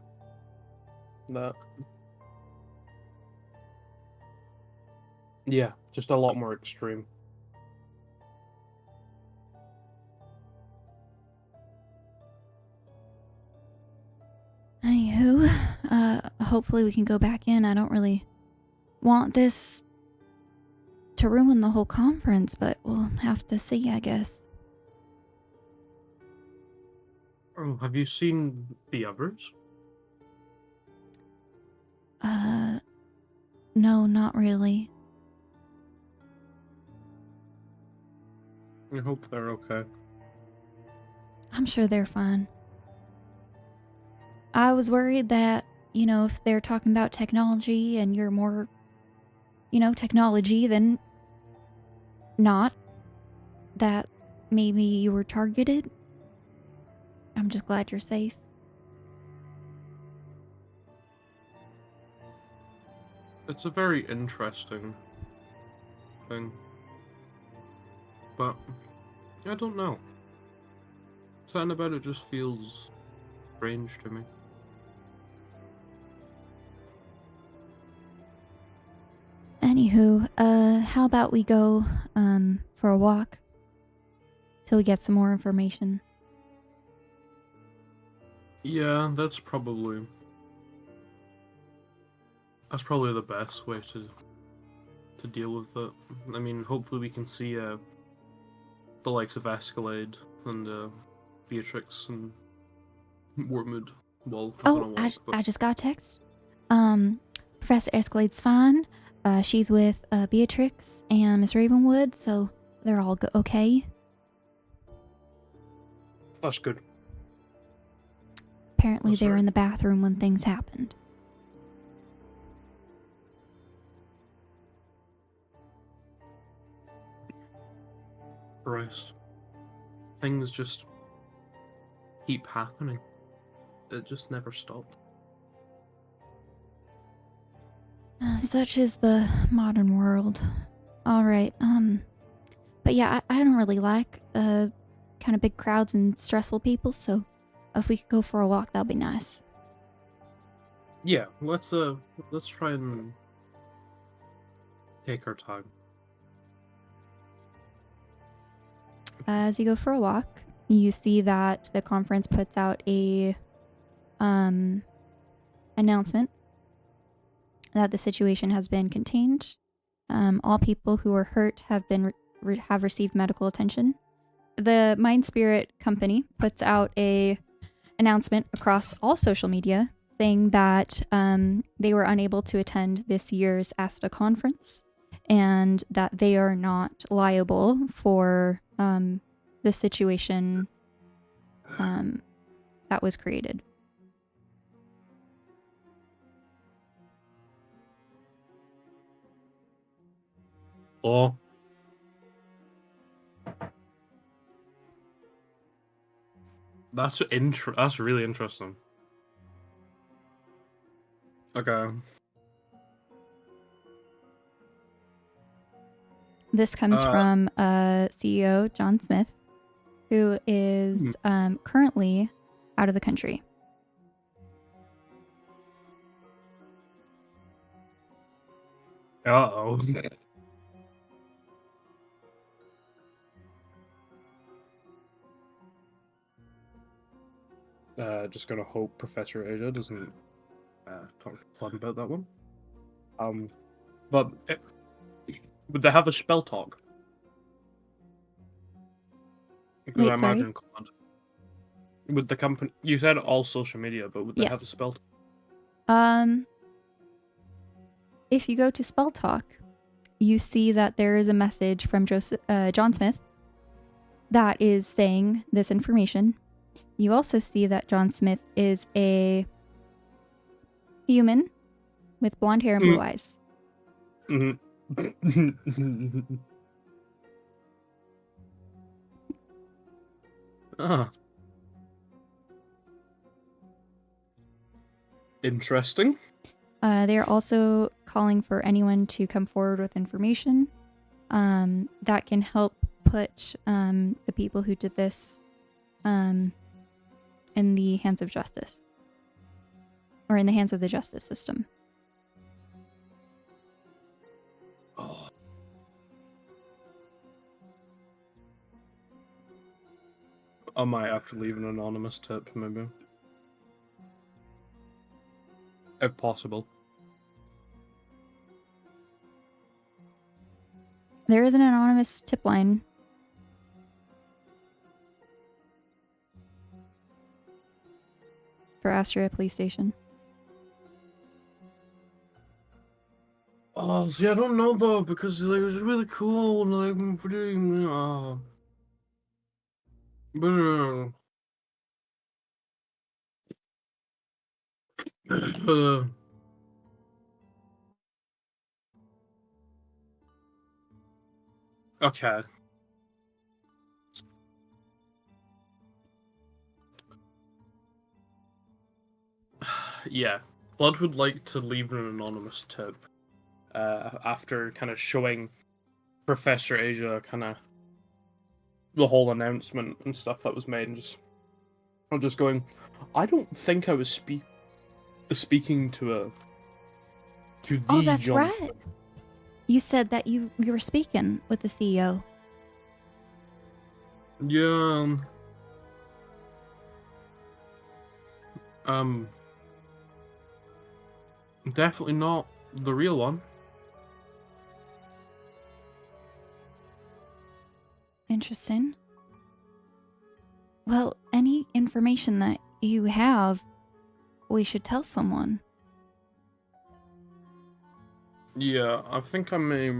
Yeah, just a lot more extreme. Anywho, hopefully we can go back in. I don't really want this to ruin the whole conference, but we'll have to see, I guess. Oh, have you seen the others? No, not really. I hope they're okay. I'm sure they're fine. I was worried that, if they're talking about technology and you're more, technology than not, that maybe you were targeted. I'm just glad you're safe. It's a very interesting thing. But I don't know. Something about it just feels strange to me. Anywho, how about we go, for a walk till we get some more information? Yeah, that's probably the best way to deal with it. I mean, hopefully we can see the likes of Escalade and Beatrix and Wormwood while having a Oh, walk. I just got a text. Professor Escalade's fine. She's with Beatrix and Miss Ravenwood, so they're all okay. That's good. Apparently, That's they were right. in the bathroom when things happened. Christ. Things just keep happening. It just never stopped. Such is the modern world. All right. But yeah, I don't really like kind of big crowds and stressful people. So if we could go for a walk, that'd be nice. Yeah, let's try and take our time. As you go for a walk, you see that the conference puts out a announcement that the situation has been contained. All people who were hurt have been have received medical attention. The Mind Spirit company puts out a announcement across all social media saying that they were unable to attend this year's ASTA conference and that they are not liable for the situation that was created. Oh. That's really interesting. Okay. This comes from CEO John Smith, who is currently out of the country. Uh-oh. Just gonna hope Professor Eyja doesn't talk to Cludd about that one. But would they have a spell talk? Because Wait, I sorry? imagine Cludd. Would the company? You said all social media, but would they have a Yes. spell? If you go to Spell Talk, you see that there is a message from John Smith that is saying this information. You also see that John Smith is a human with blonde hair and blue eyes. Interesting. They are also calling for anyone to come forward with information that can help put the people who did this in the hands of justice, or in the hands of the justice system. Oh. I might have to leave an anonymous tip, maybe. If possible. There is an anonymous tip line. For Astria Police Station. Oh, see, I don't know though, because like, it was really cool, like, pretty, but, okay. Yeah, Blood would like to leave an anonymous tip after kind of showing Professor Eyja kind of the whole announcement and stuff that was made, and I'm just going, I don't think I was speaking to the Oh, that's John right. You said that you were speaking with the CEO. Yeah. Definitely not the real one. Interesting. Well, any information that you have, we should tell someone. Yeah, I think I may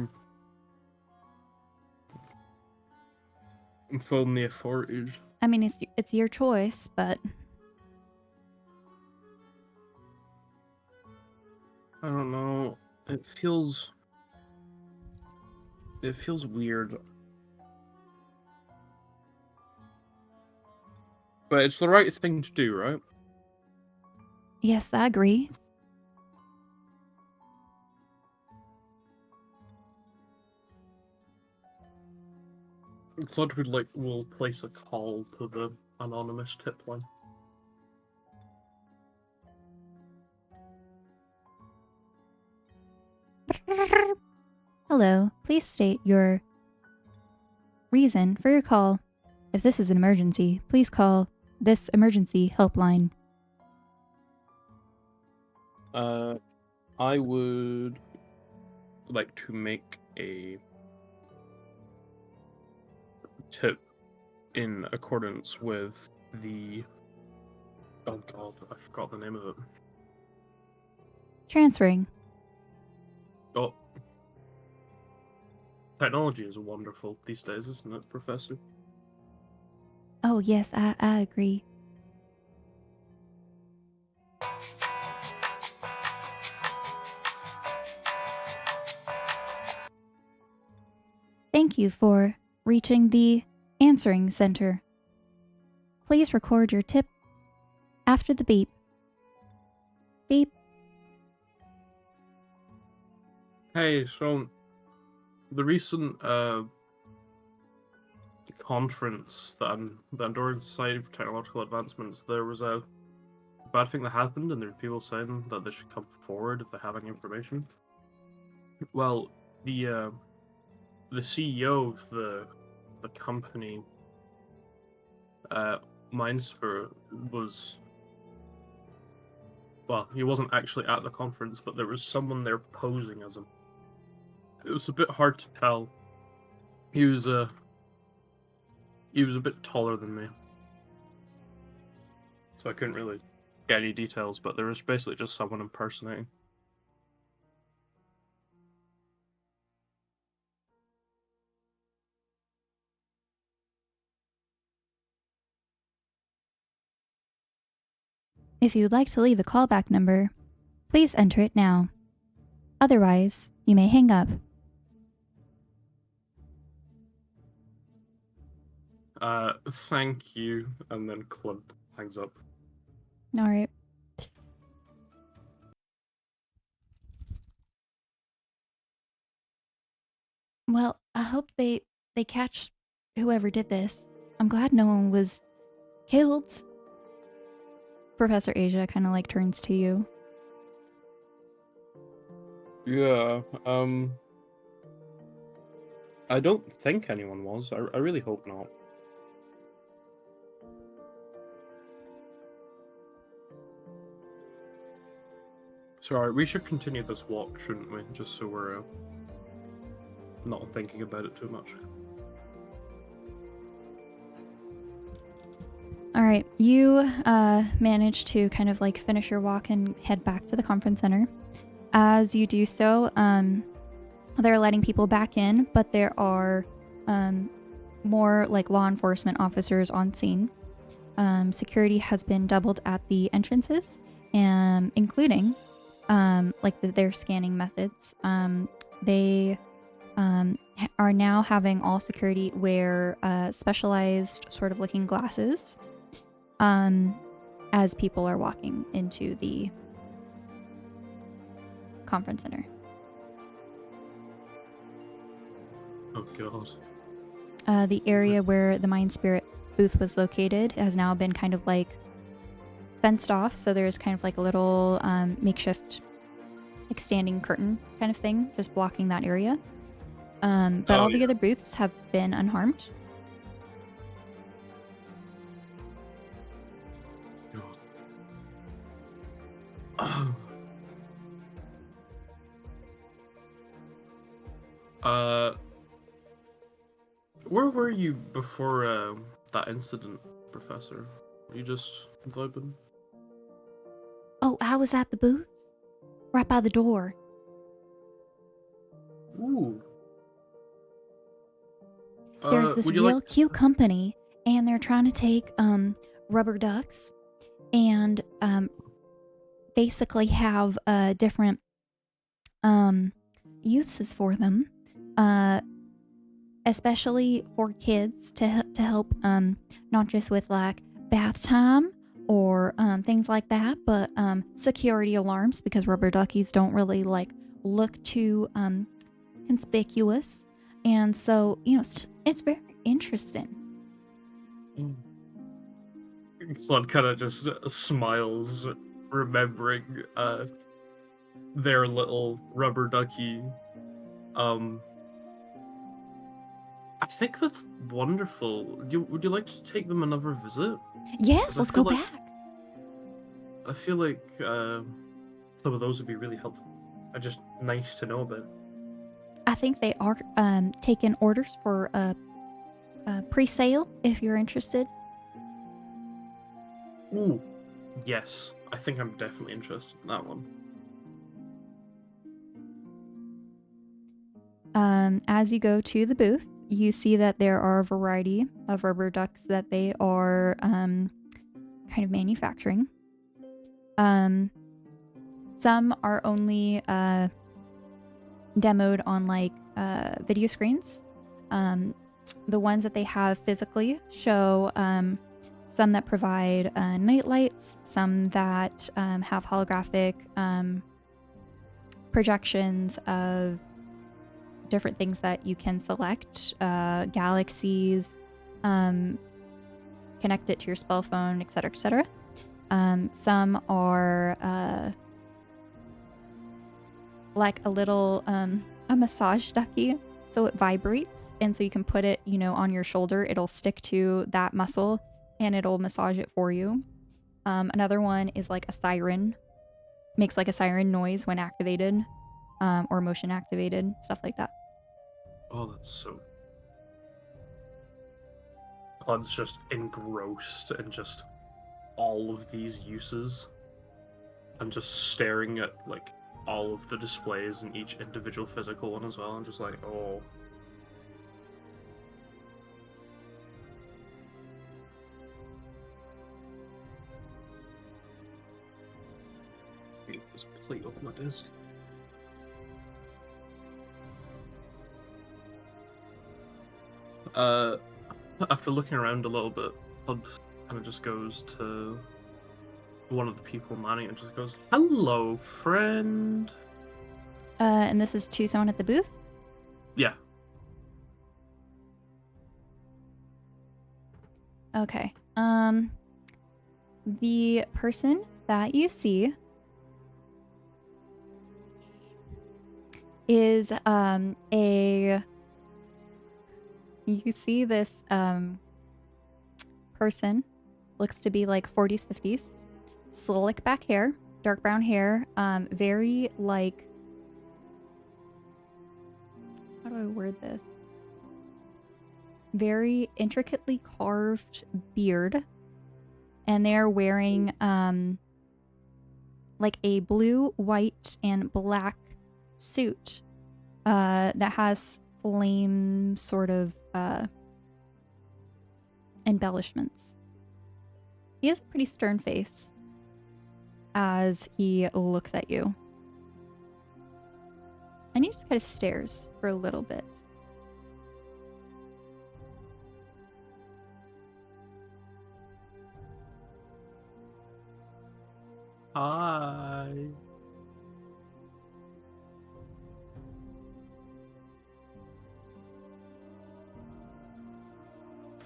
phone the authorities. I mean, it's your choice, but I don't know. It feels weird. But it's the right thing to do, right? yes, I agree. Cludd will place a call to the anonymous tip line. Hello, please state your reason for your call. If this is an emergency, please call this emergency helpline. I would like to make a tip in accordance with the... Oh god, I forgot the name of it. Transferring. Oh. Technology is wonderful these days, isn't it, Professor? Oh, yes, I agree. Thank you for reaching the answering center. Please record your tip after the beep. Beep. Hey, so the recent conference, the Andorran Society for Technological Advancements, there was a bad thing that happened, and there were people saying that they should come forward if they have any information. Well, the CEO of the company, Mindspur, was... Well, he wasn't actually at the conference, but there was someone there posing as him. It was a bit hard to tell. He was a bit taller than me, so I couldn't really get any details, but there was basically just someone impersonating. If you'd like to leave a callback number, please enter it now. Otherwise, you may hang up. Thank you, and then Cludd hangs up. All right. Well, I hope they catch whoever did this. I'm glad no one was killed. Professor Eyja kind of like turns to you. Yeah, I don't think anyone was. I really hope not. Sorry, we should continue this walk, shouldn't we? Just so we're not thinking about it too much. All right, you manage to kind of like finish your walk and head back to the conference center. As you do so, they're letting people back in, but there are more like law enforcement officers on scene. Security has been doubled at the entrances, including like their scanning methods. They are now having all security wear specialized sort of looking glasses as people are walking into the conference center. Oh god. The area where the Mind Spirit booth was located has now been kind of like fenced off, so there's kind of like a little makeshift like standing curtain kind of thing just blocking that area. But all the other booths have been unharmed. Where were you before that incident, Professor? You just vibing? Oh, I was at the booth, right by the door. Ooh. There's this would you real like... cute company, and they're trying to take rubber ducks and basically have different uses for them, especially for kids to help not just with like bath time or things like that, but security alarms, because rubber duckies don't really like look too conspicuous, and so it's very interesting. Cludd kind of just smiles, remembering their little rubber ducky. I think that's wonderful. Would you like to take them another visit? Yes, let's go back. I feel like some of those would be really helpful. Just nice to know about. I think they are taking orders for a pre-sale if you're interested. Ooh, yes. I think I'm definitely interested in that one. As you go to the booth, you see that there are a variety of rubber ducks that they are kind of manufacturing. Some are only demoed on like video screens. The ones that they have physically show some that provide night lights, some that have holographic projections of different things that you can select, galaxies, connect it to your spell phone, etc., etc. Some are like a little a massage ducky, so it vibrates, and so you can put it on your shoulder. It'll stick to that muscle and it'll massage it for you. Another one is like a siren, makes like a siren noise when activated, or motion activated, stuff like that. Oh, that's so... Cludd's just engrossed in just all of these uses, and just staring at like all of the displays and each individual physical one as well, and just like, oh. Get this plate off my desk. After looking around a little bit, Cludd kind of just goes to one of the people manning it and just goes, "Hello, friend." And this is to someone at the booth? Yeah. Okay. The person that you see is you see this person, looks to be like 40s, 50s, slick back hair, dark brown hair, very like, how do I word this? Very intricately carved beard, and they're wearing like a blue, white, and black suit that has flame sort of embellishments. He has a pretty stern face as he looks at you, and he just kind of stares for a little bit. Hi.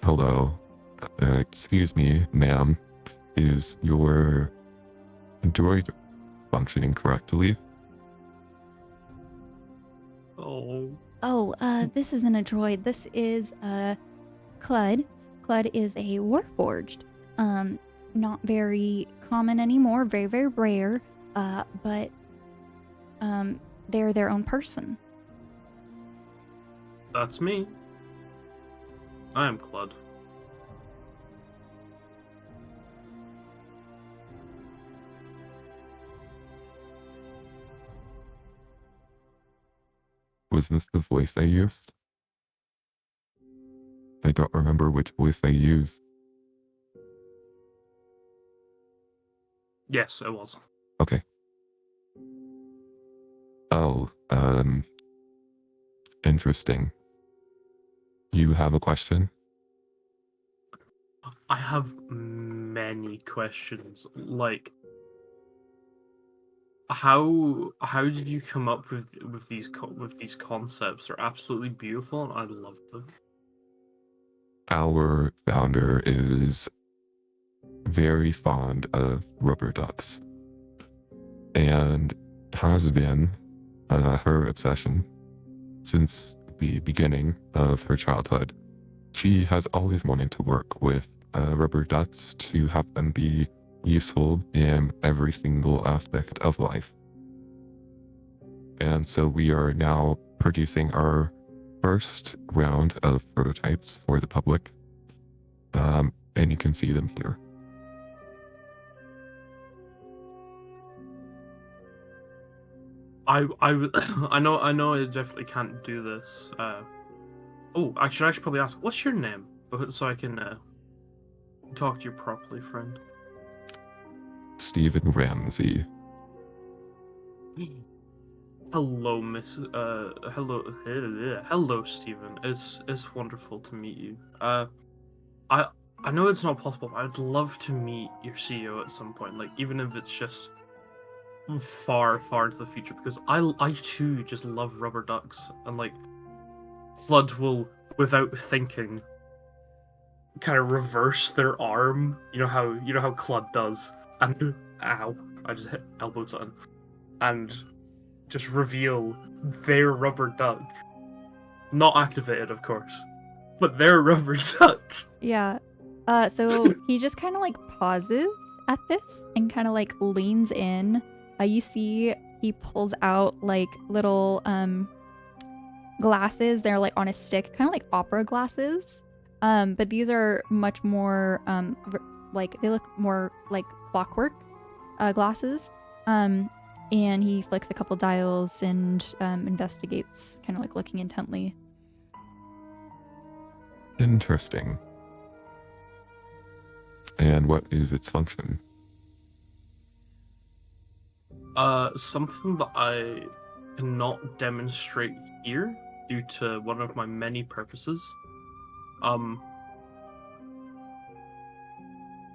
Hello. Excuse me, ma'am. Is your droid functioning correctly? Oh. This isn't a droid. This is Cludd. Cludd is a Warforged. Not very common anymore, very, very rare, but they're their own person. That's me. I am Cludd. Was this the voice I used? I don't remember which voice I used. Yes, it was. Okay. Oh, interesting. You have a question? I have many questions. Like, how did you come up with these concepts? They're absolutely beautiful, and I love them. Our founder is very fond of rubber ducks and has been her obsession since the beginning of her childhood. She has always wanted to work with rubber ducks to have them be useful in every single aspect of life. And so we are now producing our first round of prototypes for the public. And you can see them here. I know I definitely can't do this. I should actually probably ask, what's your name? So I can talk to you properly, friend. Stephen Ramsey. Hello, hello, Stephen. It's wonderful to meet you. I know it's not possible, but I'd love to meet your CEO at some point. Like, even if it's just far, far into the future, because I too just love rubber ducks, and like, Cludd will, without thinking, kind of reverse their arm. You know how Cludd does, and ow, I just hit elbow button, and just reveal their rubber duck, not activated, of course, but their rubber duck. Yeah. So he just kind of like pauses at this and kind of like leans in. You see he pulls out like little glasses. They're like on a stick, kind of like opera glasses. But these are much more like they look more like clockwork glasses. And he flicks a couple dials and investigates, kind of like looking intently. Interesting. And what is its function? Something that I cannot demonstrate here due to one of my many purposes.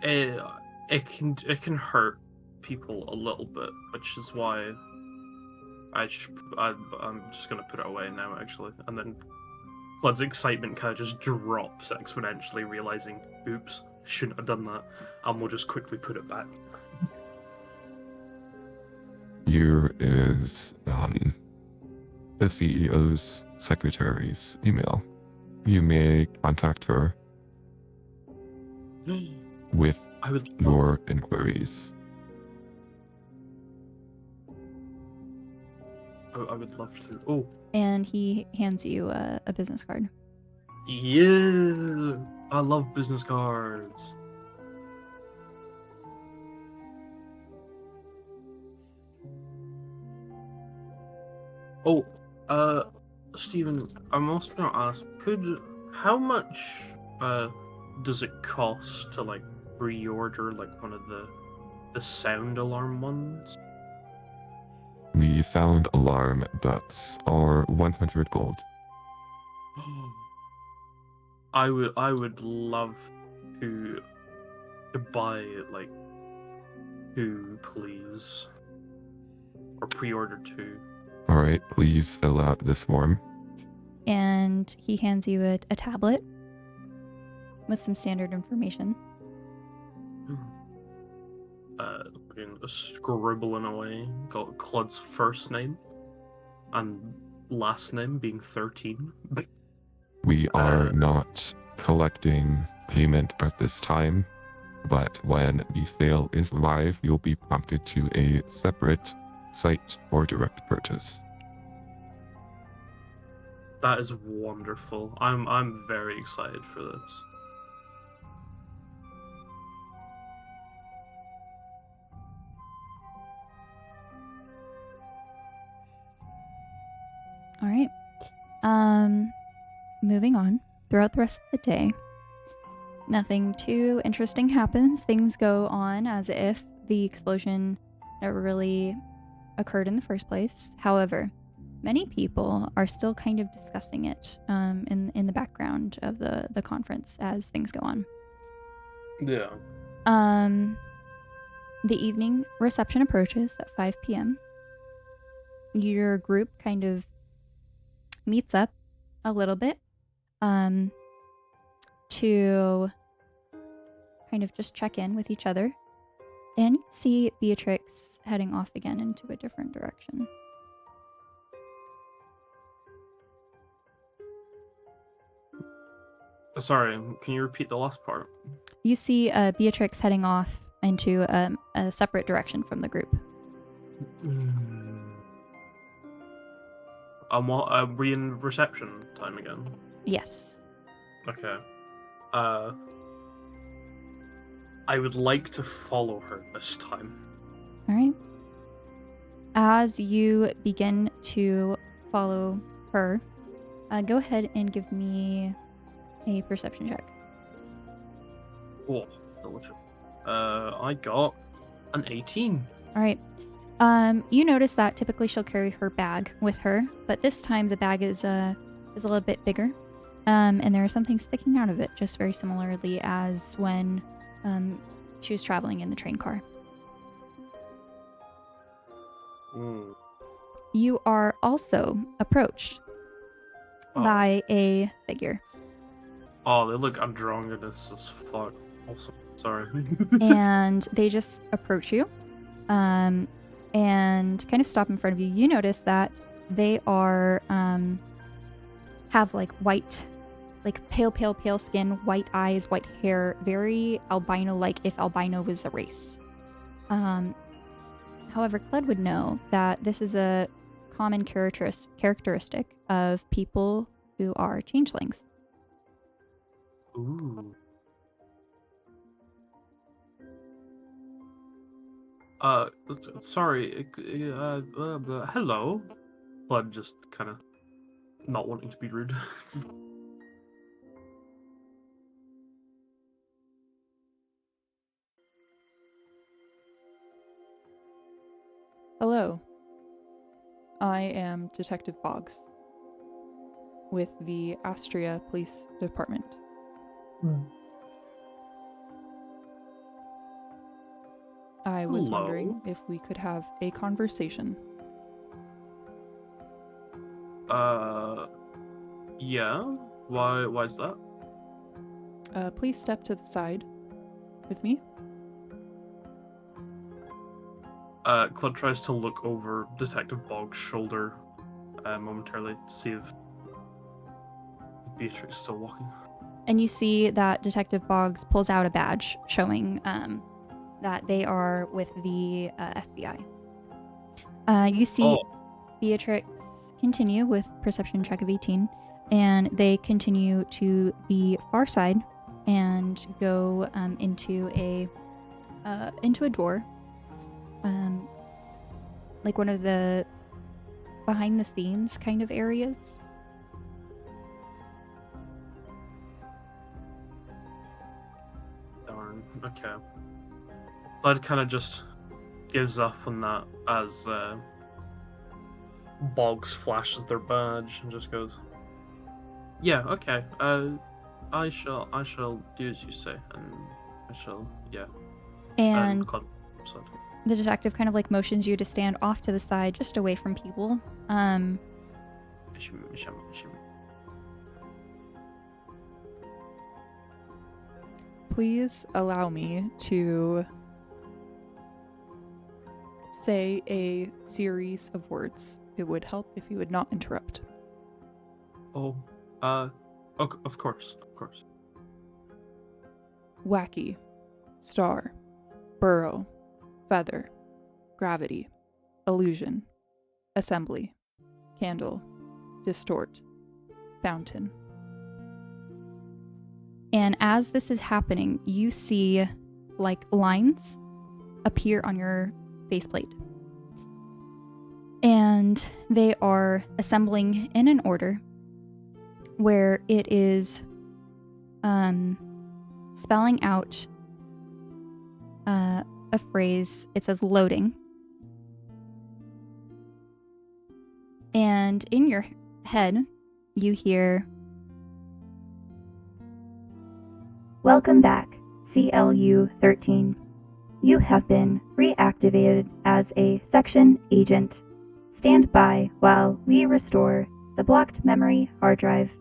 It can hurt people a little bit, which is why I'm just gonna put it away now, actually. And then Cludd's excitement kind of just drops exponentially, realizing, oops, shouldn't have done that, and we'll just quickly put it back. Here is the CEO's secretary's email. You may contact her with your inquiries. I would love to. Oh. And he hands you a business card. Yeah, I love business cards. Oh, Stephen, I'm also gonna ask, how much does it cost to like pre-order like one of the sound alarm ones? The sound alarm ducks are 100 gold. I would love to buy like 2, please, or pre-order 2. All right, please fill out this form. And he hands you a tablet with some standard information. Scribbling away, got Cludd's first name and last name being 13. We are not collecting payment at this time, but when the sale is live, you'll be prompted to a separate site for direct purchase. That is wonderful. I'm very excited for this. All right. Moving on. Throughout the rest of the day, nothing too interesting happens. Things go on as if the explosion never really occurred in the first place. However, many people are still kind of discussing it in the background of the conference as things go on. Yeah. The evening reception approaches at 5 p.m. Your group kind of meets up a little bit to kind of just check in with each other. And you see Beatrix heading off again into a different direction. Sorry, can you repeat the last part? You see Beatrix heading off into a separate direction from the group. Are we in reception time again? Yes. Okay. I would like to follow her this time. All right. As you begin to follow her, go ahead and give me a perception check. Oh, delicious. I got an 18. All right. You notice that typically she'll carry her bag with her, but this time the bag is a little bit bigger, and there is something sticking out of it, just very similarly as when she was traveling in the train car. You are also approached by a figure. Oh, they look androgynous as fuck. Also, sorry. And they just approach you and kind of stop in front of you. You notice that they are have like white, like pale skin, white eyes, white hair, very albino-like, if albino was a race. However, Cludd would know that this is a common characteristic of people who are changelings. Ooh. Sorry. Hello. Cludd just kind of not wanting to be rude. Hello. I am Detective Boggs with the Astria Police Department. I was Hello. wondering if we could have a conversation. Yeah. Why's that? Please step to the side with me. Cludd tries to look over Detective Boggs' shoulder momentarily to see if Beatrix is still walking. And you see that Detective Boggs pulls out a badge showing that they are with the FBI. You see Beatrix continue with perception check of 18, and they continue to the far side and go into a door, like one of the behind the scenes kind of areas. Darn. Okay. Cludd kind of just gives up on that as Boggs flashes their badge and just goes, "Yeah, okay. I shall do as you say, and I shall, yeah." And Cludd said, the detective kind of like motions you to stand off to the side, just away from people. Please allow me to say a series of words. It would help if you would not interrupt. "Oh, of course. Wacky, star, burrow, feather, gravity, illusion, assembly, candle, distort, fountain." And as this is happening, you see like lines appear on your faceplate. And they are assembling in an order where it is spelling out a phrase. It says loading. And in your head, you hear, Welcome back, CLU 13. You have been reactivated as a section agent. Stand by while we restore the blocked memory hard drive.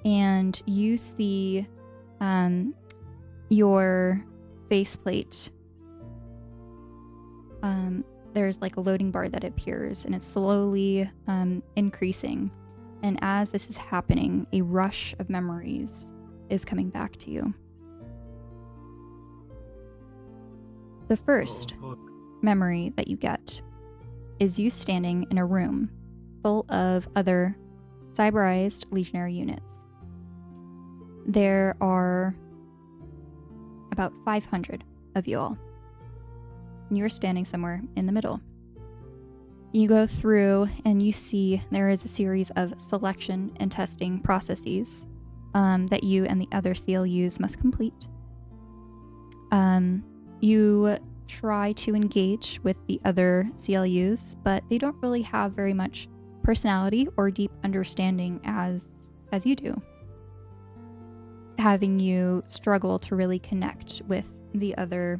and you see your faceplate. There's like a loading bar that appears, and it's slowly increasing. And as this is happening, a rush of memories is coming back to you. The first memory that you get is you standing in a room full of other Cyberized Legionary units. There are about 500 of you all. And you're standing somewhere in the middle. You go through and you see there is a series of selection and testing processes that you and the other CLUs must complete. You try to engage with the other CLUs, but they don't really have very much personality or deep understanding as you do, having you struggle to really connect with the other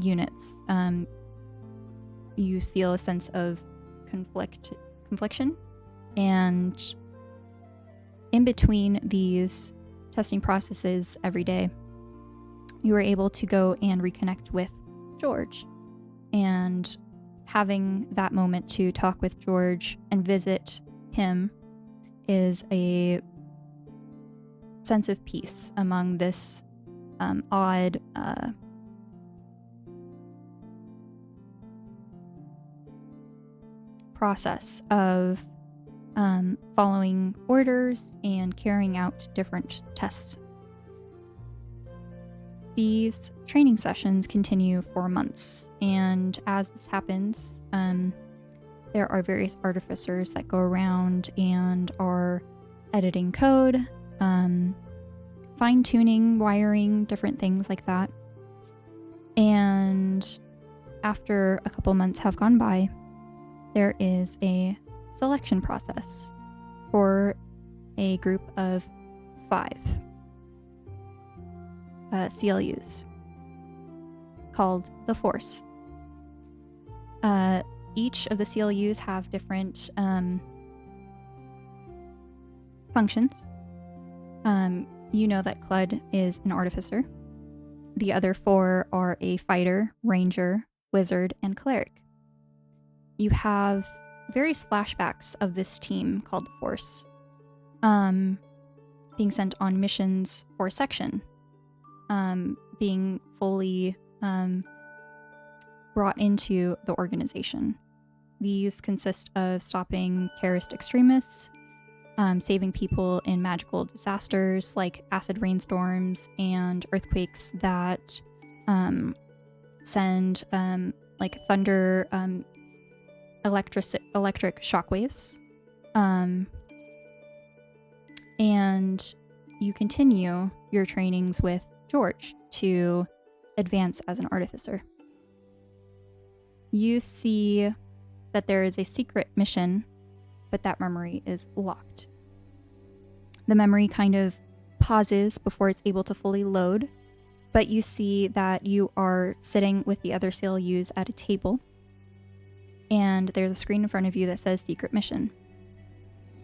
units. You feel a sense of confliction, and in between these testing processes every day, you were able to go and reconnect with George. And having that moment to talk with George and visit him is a sense of peace among this odd process of following orders and carrying out different tests. These training sessions continue for months, and as this happens, there are various artificers that go around and are editing code, fine-tuning, wiring, different things like that. And after a couple months have gone by, there is a selection process for a group of 5 CLUs called the Force. Each of the CLUs have different functions. You know that Cludd is an artificer. The other 4 are a fighter, ranger, wizard, and cleric. You have various flashbacks of this team called the Force being sent on missions for section, being fully brought into the organization. These consist of stopping terrorist extremists, saving people in magical disasters like acid rainstorms and earthquakes that send like thunder, electric shockwaves. And you continue your trainings with George to advance as an artificer. You see that there is a secret mission, but that memory is locked. The memory kind of pauses before it's able to fully load, but you see that you are sitting with the other CLUs at a table, and there's a screen in front of you that says secret mission.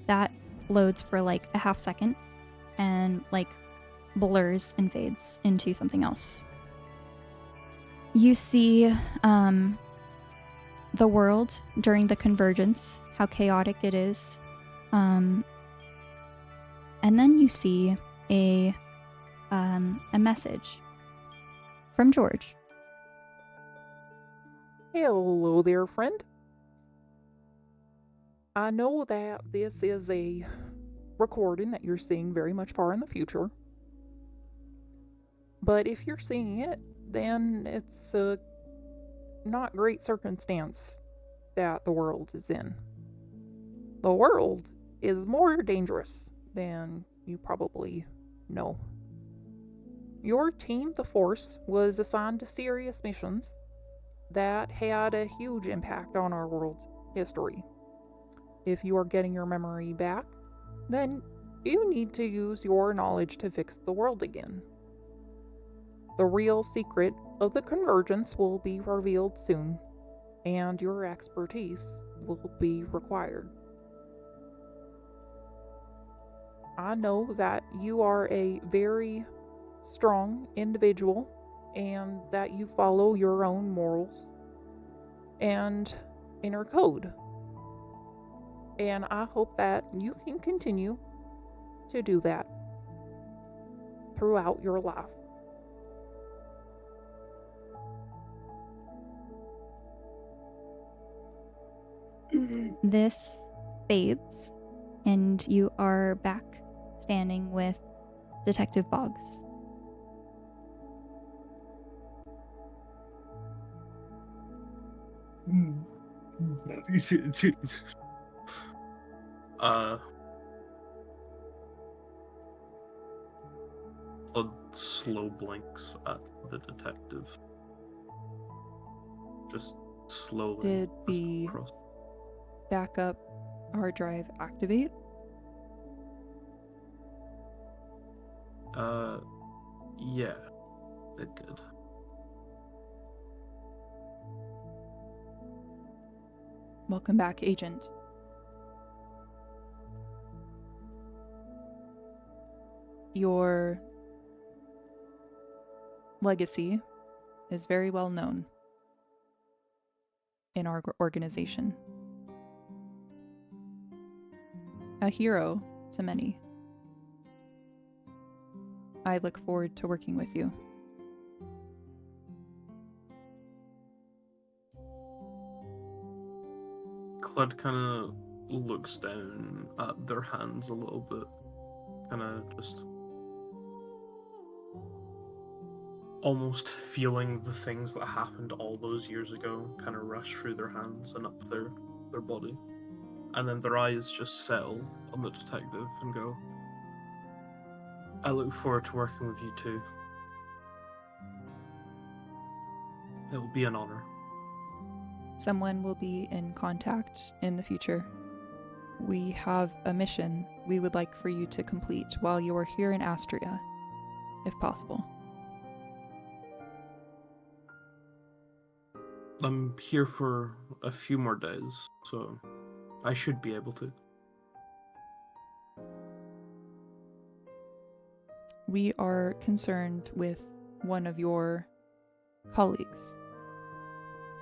That loads for like a half second and like blurs and fades into something else. You see the world during the convergence, how chaotic it is. And then you see a message from George. Hello there, friend. I know that this is a recording that you're seeing very much far in the future. But if you're seeing it, then it's a not great circumstance that the world is in. The world is more dangerous than you probably know. Your team, the Force, was assigned to serious missions that had a huge impact on our world's history. If you are getting your memory back, then you need to use your knowledge to fix the world again. The real secret of the convergence will be revealed soon, and your expertise will be required. I know that you are a very strong individual and that you follow your own morals and inner code. And I hope that you can continue to do that throughout your life. This fades, and you are back standing with Detective Boggs. Cludd slow blinks at the detective. Just slowly. Did the across. backup hard drive activate? Yeah, it did. Welcome back, Agent. Your legacy is very well known in our organization. A hero to many. I look forward to working with you. Cludd kind of looks down at their hands a little bit, kind of just almost feeling the things that happened all those years ago kind of rush through their hands and up their body. And then their eyes just settle on the detective and go, I look forward to working with you too. It will be an honor. Someone will be in contact in the future. We have a mission we would like for you to complete while you are here in Astria, if possible. I'm here for a few more days, so I should be able to. We are concerned with one of your colleagues.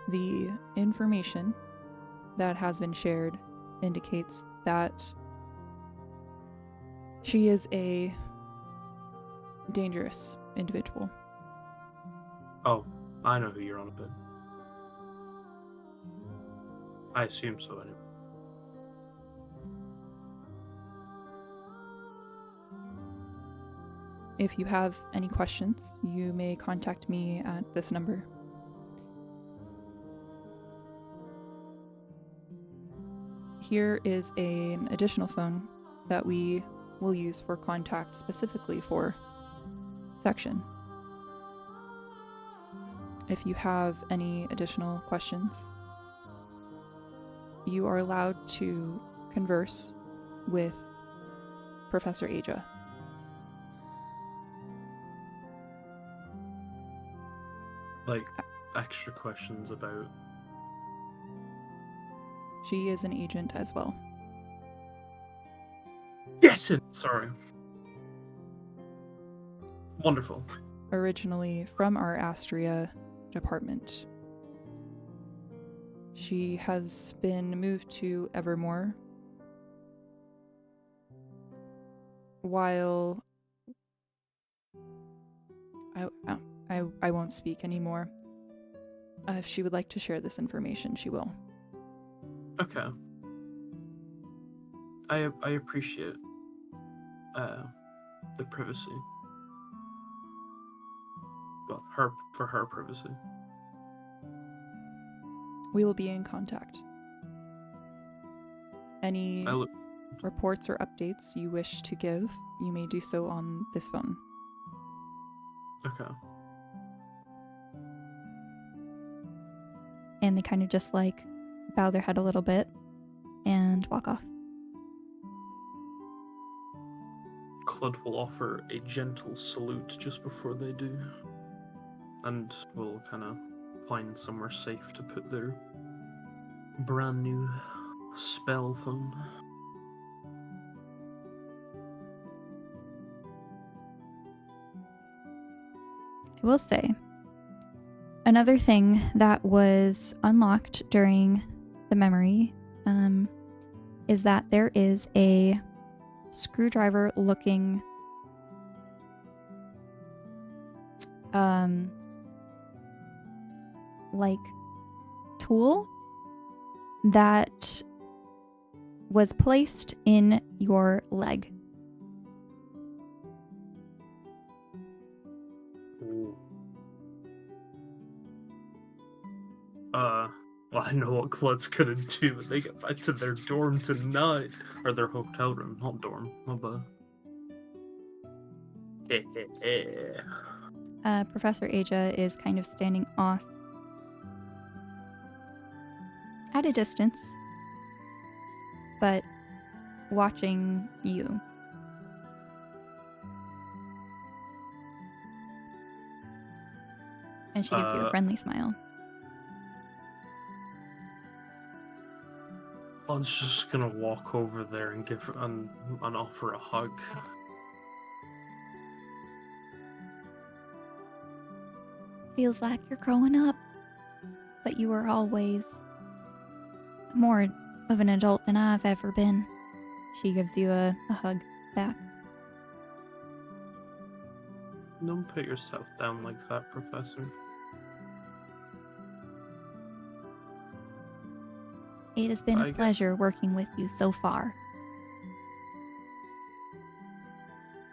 The information that has been shared indicates that she is a dangerous individual. Oh, I know who you're on about. I assume so, anyway. If you have any questions, you may contact me at this number. Here is an additional phone that we will use for contact specifically for section. If you have any additional questions, you are allowed to converse with Professor Eyja. Like, extra questions about... She is an agent as well. Yes! Sorry. Wonderful. Originally from our Astria department. She has been moved to Evermore. While I won't speak anymore. If she would like to share this information, she will. Okay. I appreciate the privacy. Well, for her privacy. We will be in contact. Any I look. reports or updates you wish to give, you may do so on this phone. Okay. And they kind of just like bow their head a little bit and walk off. Cludd will offer a gentle salute just before they do, and will kind of find somewhere safe to put their brand new spell phone. I will say, another thing that was unlocked during the memory is that there is a screwdriver-looking like tool that was placed in your leg. Ooh. Well, I know what Cludd's gonna do when they get back to their dorm tonight. Or their hotel room, not dorm. My bad. Professor Eyja is kind of standing off at a distance, but watching you. And she gives you a friendly smile. Cludd's just gonna walk over there and give and offer a hug. Feels like you're growing up, but you were always more of an adult than I've ever been. She gives you a hug back. Don't put yourself down like that, Professor. It has been a pleasure working with you so far.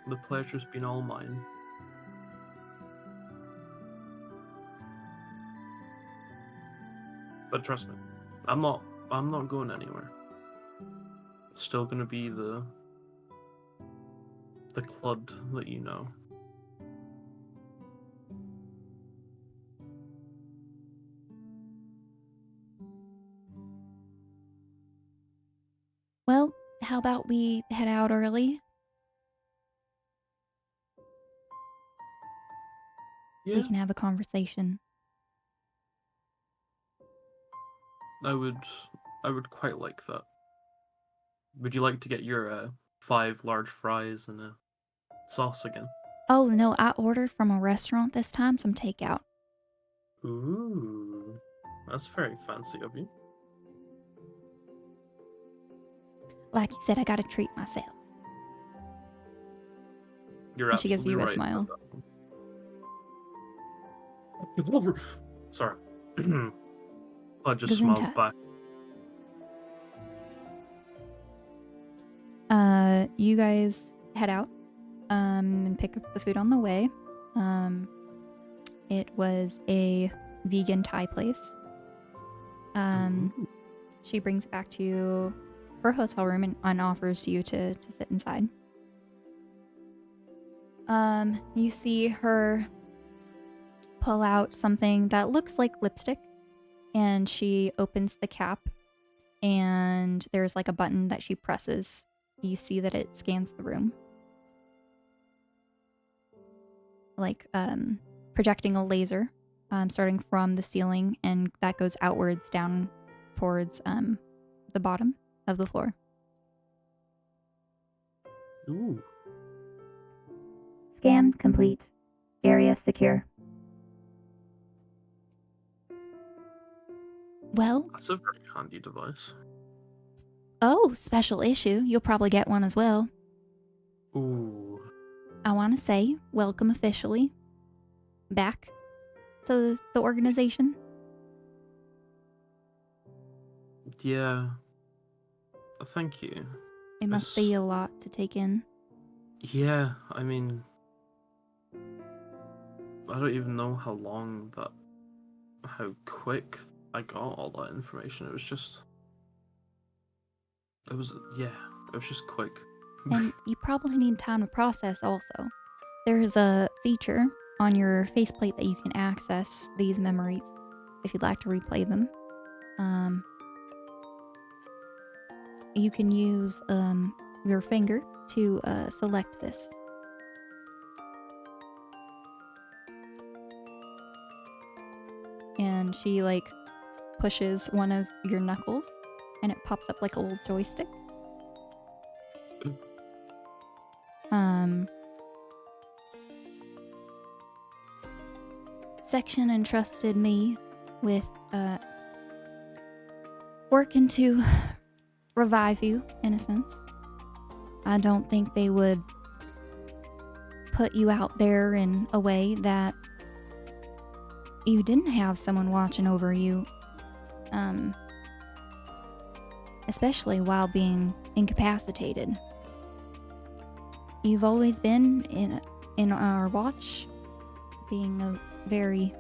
The pleasure's been all mine. But trust me, I'm not going anywhere. Still gonna be the Cludd that you know. Well, how about we head out early? Yeah, We can have a conversation. I would quite like that. Would you like to get your 5 large fries and a sauce again? Oh, no, I ordered from a restaurant this time, some takeout. Ooh, that's very fancy of you. Like you said, I gotta treat myself. You're And she gives absolutely you a right. smile. Sorry. I just Gesundheit. smiled back. You guys head out and pick up the food on the way. It was a vegan Thai place. She brings it back to her hotel room and offers you to sit inside. You see her pull out something that looks like lipstick, and she opens the cap, and there's like a button that she presses. You see that it scans the room, like projecting a laser starting from the ceiling, and that goes outwards down towards the bottom of the floor. Ooh. Scan complete. Area secure. Well, That's a very handy device. oh, special issue. You'll probably get one as well. Ooh. I want to say welcome officially back to the organization. Yeah. Thank you. It must be a lot to take in. Yeah, I mean, I don't even know how quick I got all that information. It was just It was just quick. And you probably need time to process also. There's a feature on your faceplate that you can access these memories if you'd like to replay them. You can use your finger to select this. And she pushes one of your knuckles and it pops up like a little joystick. Section entrusted me with working to revive you, in a sense. I don't think they would put you out there in a way that you didn't have someone watching over you, especially while being incapacitated. You've always been in our watch, being a very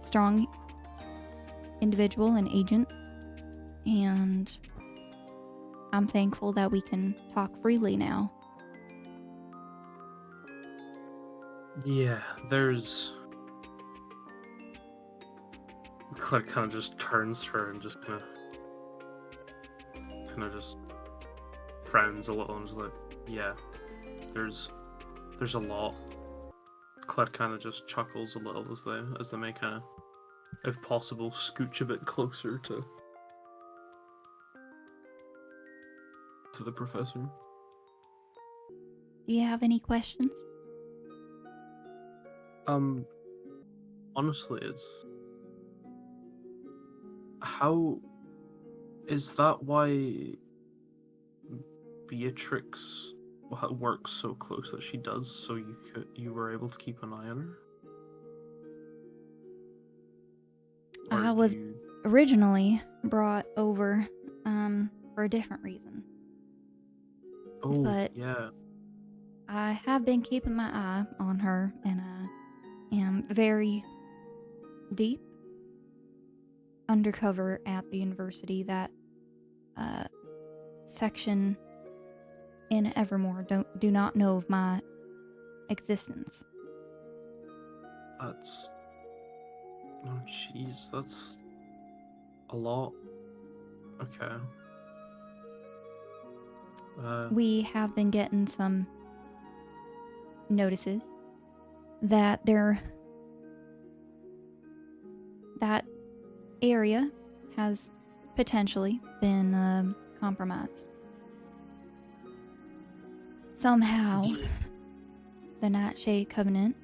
strong individual and agent, and I'm thankful that we can talk freely now. Yeah, there's... Cludd kind of just turns to her and just kind of just frowns a little and just like, yeah, there's a lot. Cludd kind of just chuckles a little as they may kind of, if possible, scooch a bit closer to the professor. Do you have any questions? Honestly, it's... How... Is that why Beatrix works so close that she does, so you were able to keep an eye on her? I was originally brought over for a different reason. Oh, but yeah. I have been keeping my eye on her, and I am very deep undercover at the university. That section in Evermore do not know of my existence. That's... Oh, jeez, that's a lot. Okay. We have been getting some notices that that area has potentially been compromised. Somehow, the Nightshade Covenant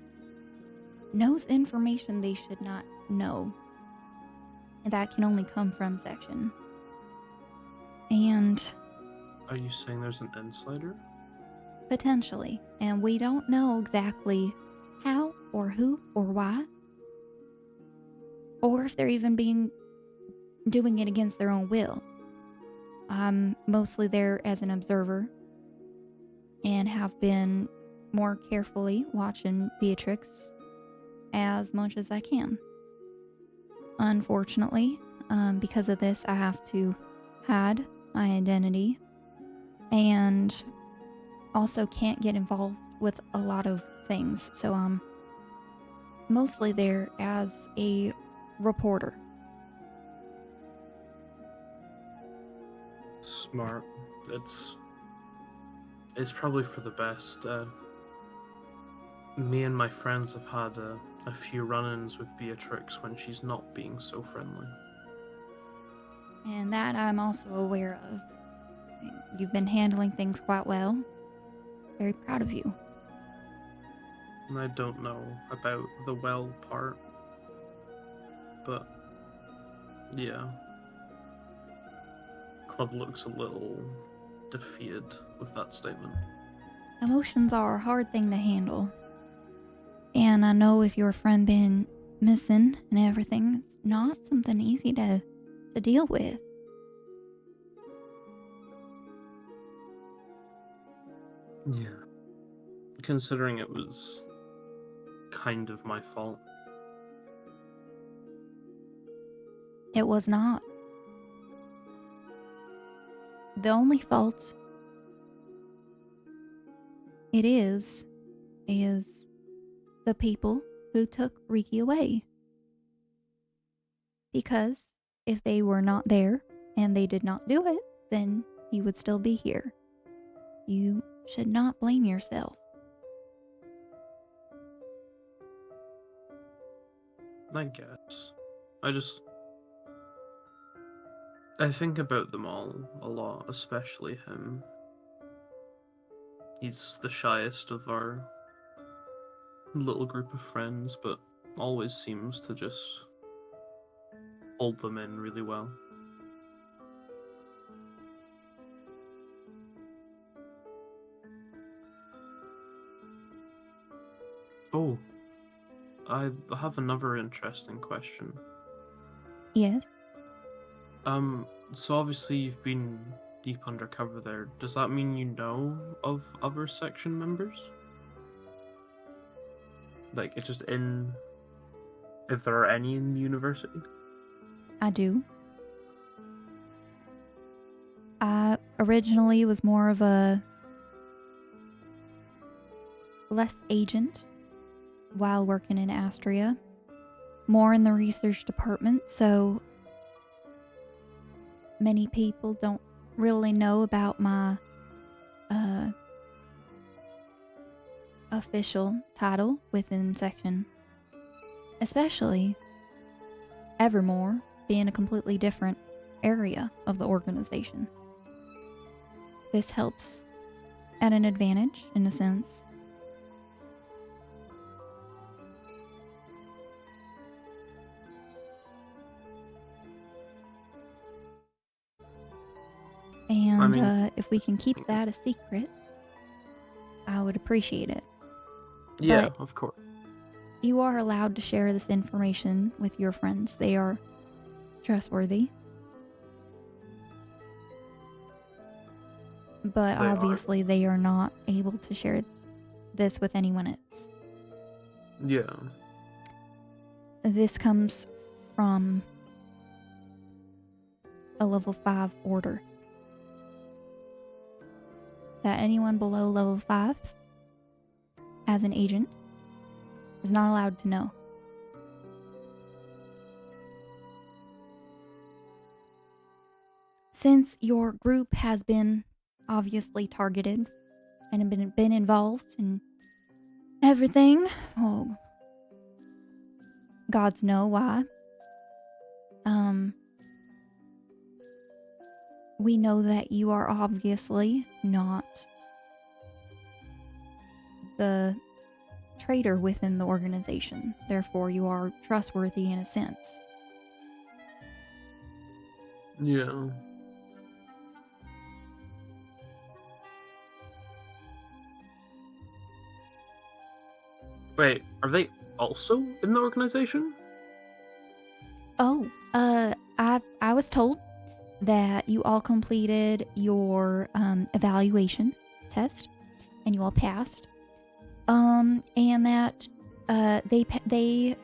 knows information they should not know. And that can only come from Section. And... Are you saying there's an insider? Potentially. And we don't know exactly how or who or why. Or if they're even doing it against their own will. I'm mostly there as an observer and have been more carefully watching Beatrix as much as I can. Unfortunately, because of this, I have to hide my identity and also can't get involved with a lot of things. So I'm mostly there as a reporter. Smart. It's probably for the best. Me and my friends have had a few run-ins with Beatrix when she's not being so friendly. And that I'm also aware of. You've been handling things quite well. Very proud of you. And I don't know about the well part, but yeah. Cludd looks a little defeated with that statement. Emotions are a hard thing to handle. And I know with your friend being missing and everything, it's not something easy to deal with. Yeah. Considering it was kind of my fault. It was not. the only fault it is the people who took Riki away. Because if they were not there and they did not do it, then he would still be here. You should not blame yourself. I guess. I think about them all a lot, especially him. He's the shyest of our little group of friends, but always seems to just hold them in really well. Oh, I have another interesting question. Yes? So obviously you've been deep undercover there. Does that mean you know of other section members? Like, it's just if there are any in the university? I do. I originally was more of a less agent while working in Astria, more in the research department, so many people don't really know about my official title within section, especially Evermore being a completely different area of the organization. This helps at an advantage in a sense. And if we can keep that a secret, I would appreciate it. Yeah, But of course. you are allowed to share this information with your friends. They are trustworthy. But They are. obviously they are not able to share this with anyone else. Yeah. This comes from a level 5 order. That anyone below level 5 as an agent is not allowed to know. Since your group has been obviously targeted and been involved in everything, well, gods know why. We know that you are obviously not the traitor within the organization. Therefore, you are trustworthy in a sense. Yeah. Wait, are they also in the organization? Oh, I was told that you all completed your evaluation test and you all passed. And that they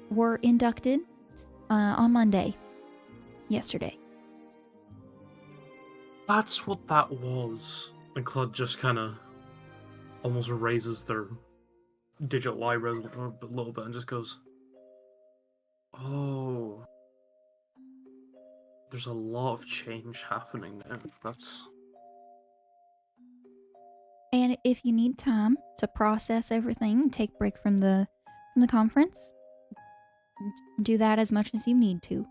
were inducted on Monday, yesterday. That's what that was. And Cludd just kind of almost raises their digital eyebrows a little bit and just goes, "Oh, there's a lot of change happening now. That's..." And if you need time to process everything, take a break from the conference, do that as much as you need to.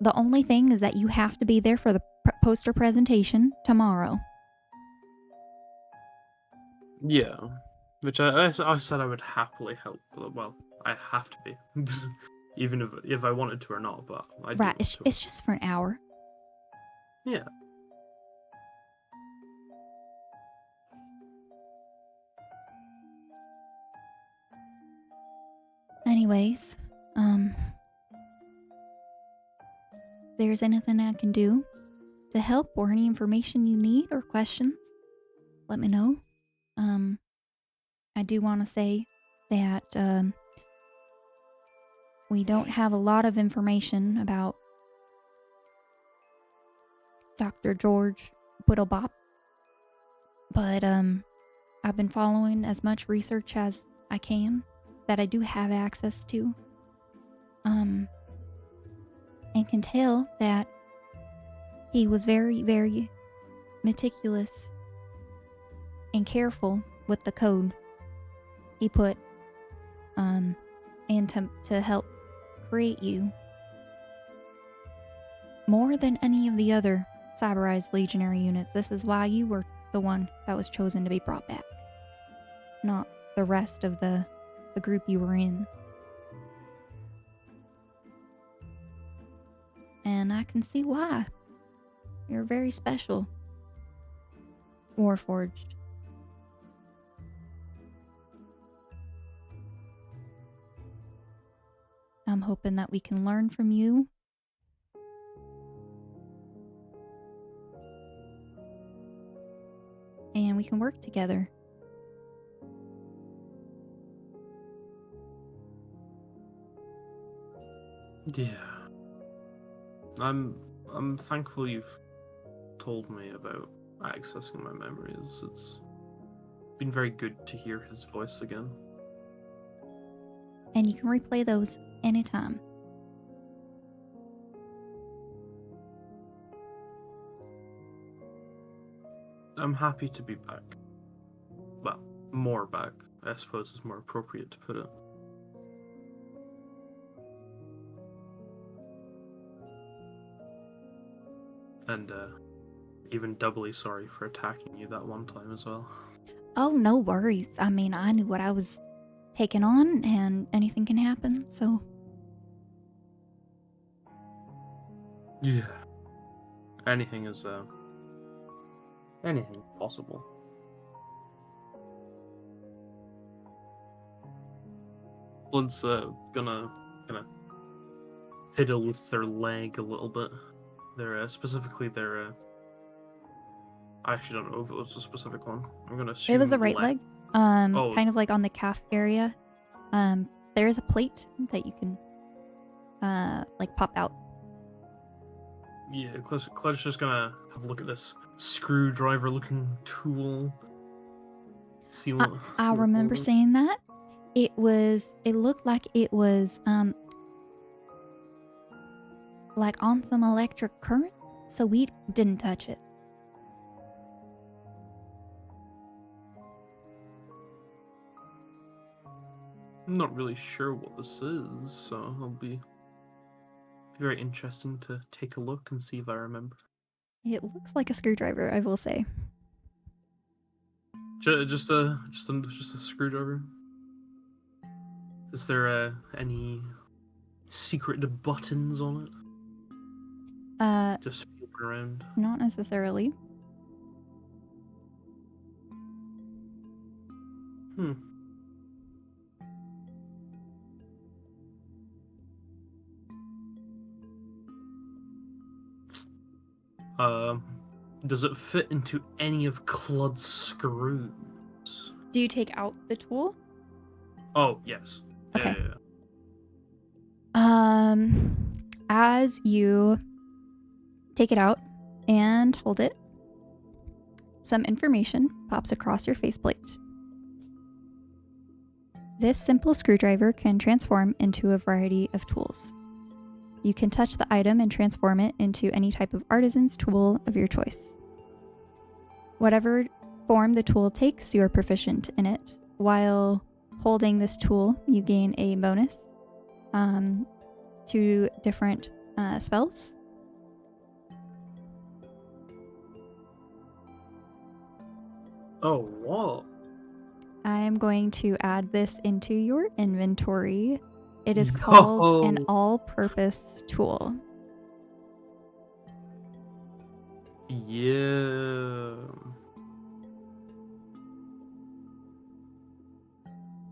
The only thing is that you have to be there for the poster presentation tomorrow. Yeah. Which I said I would happily help. Well, I have to be. Even if I wanted to or not, but I do Right, want to. it's just for an hour. Yeah. Anyways, there's anything I can do to help or any information you need or questions, let me know. I do want to say that we don't have a lot of information about Dr. George whittle bop. But I've been following as much research as I can that I do have access to. And can tell that he was very, very meticulous and careful with the code he put and to help create you. More than any of the other Cyberized Legionary units, this is why you were the one that was chosen to be brought back, not the rest of the group you were in. And I can see why. You're very special, Warforged. I'm hoping that we can learn from you. And we can work together. Yeah. I'm thankful you've told me about accessing my memories. It's been very good to hear his voice again. And you can replay those anytime. I'm happy to be back. Well, more back, I suppose is more appropriate to put it. And even doubly sorry for attacking you that one time as well. Oh, no worries. I mean, I knew what I was taking on, and anything can happen, so... Yeah. Anything is possible. Blood's gonna fiddle with their leg a little bit. They're specifically their I actually don't know if it was a specific one. I'm gonna assume It was the right leg. Oh. Kind of like on the calf area. There's a plate that you can like pop out. Yeah, Cludd's just gonna have a look at this screwdriver looking tool. See what I remember seeing that. It looked like it was like on some electric current, so we didn't touch it. I'm not really sure what this is, so it'll be very interesting to take a look and see if I remember. It looks like a screwdriver, I will say. Just a screwdriver. Is there any secret buttons on it? Just flipping around. Not necessarily. Does it fit into any of Cludd's screws? Do you take out the tool? Oh, yes. Okay. Yeah. As you take it out and hold it, some information pops across your faceplate. This simple screwdriver can transform into a variety of tools. You can touch the item and transform it into any type of artisan's tool of your choice. Whatever form the tool takes, you are proficient in it. While holding this tool, you gain a bonus to different spells. Oh, wow. I am going to add this into your inventory. It is called an all-purpose tool. Yeah.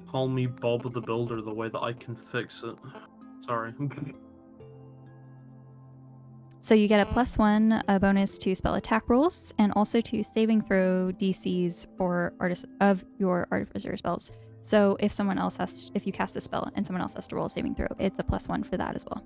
Call me Bob the Builder the way that I can fix it. Sorry. So you get a +1, a bonus to spell attack rolls, and also to saving throw DCs for your artificer spells. So if you cast a spell and someone else has to roll a saving throw, it's a +1 for that as well.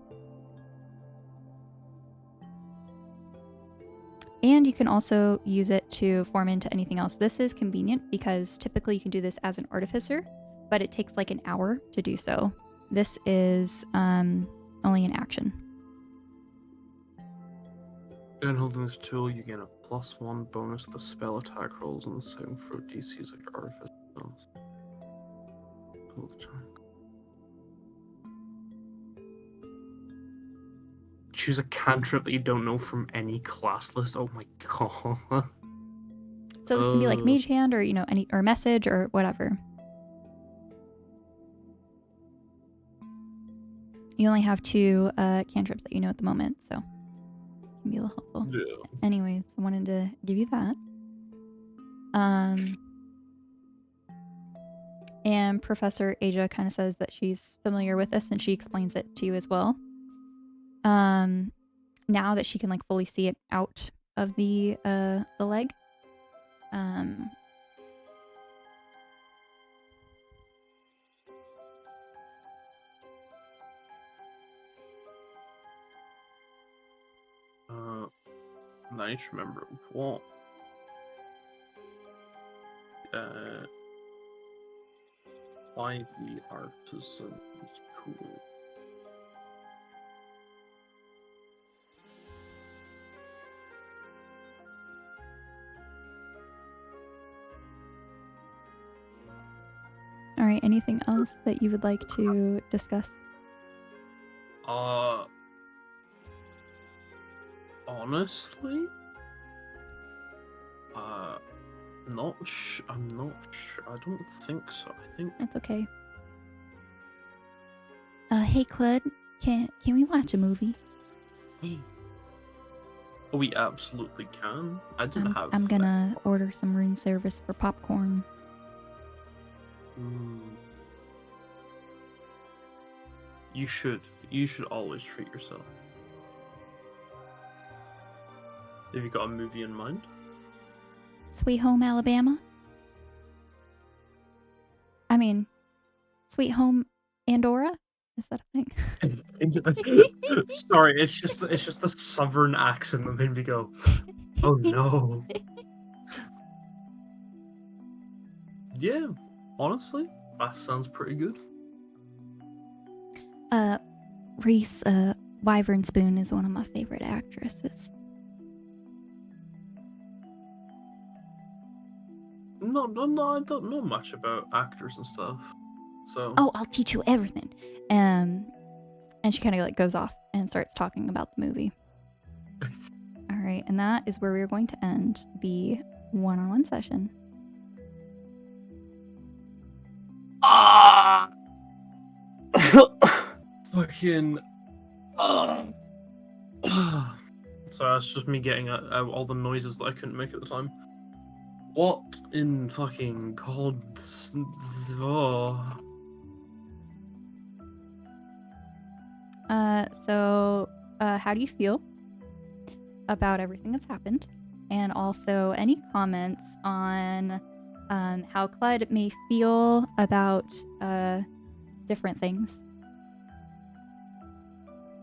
And you can also use it to form into anything else. This is convenient because typically you can do this as an artificer, but it takes like an hour to do so. This is only an action. And holding this tool, you gain a +1 bonus to the spell attack rolls on the saving throw DCs of your artificer spells. Choose a cantrip that you don't know from any class list. Oh my god. So this can be like Mage Hand or, any or Message or whatever. You only have 2 cantrips that you know at the moment, so it can be a little helpful. Yeah. Anyways, I wanted to give you that. And Professor Eyja kind of says that she's familiar with this, and she explains it to you as well. Now that she can like fully see it out of the leg. I need to remember what. Why the artisan is cool. All right, anything else that you would like to discuss? Honestly, I'm not sure. I don't think so. I think That's okay. Hey Cludd, can we watch a movie? we absolutely can. I didn't have. I'm gonna order some room service for popcorn. You should. You should always treat yourself. Have you got a movie in mind? Sweet Home Alabama? I mean, Sweet Home Andorra? Is that a thing? Sorry, it's just the southern accent that made me go, oh no. Yeah, honestly, that sounds pretty good. Reese Wyvernspoon is one of my favorite actresses. No, I don't know much about actors and stuff. So. Oh, I'll teach you everything. And she kind of like goes off and starts talking about the movie. All right, and that is where we're going to end the one-on-one session. Fucking. Sorry, that's just me getting all the noises that I couldn't make at the time. What in fucking God's... So, how do you feel about everything that's happened? And also, any comments on how Cludd may feel about different things?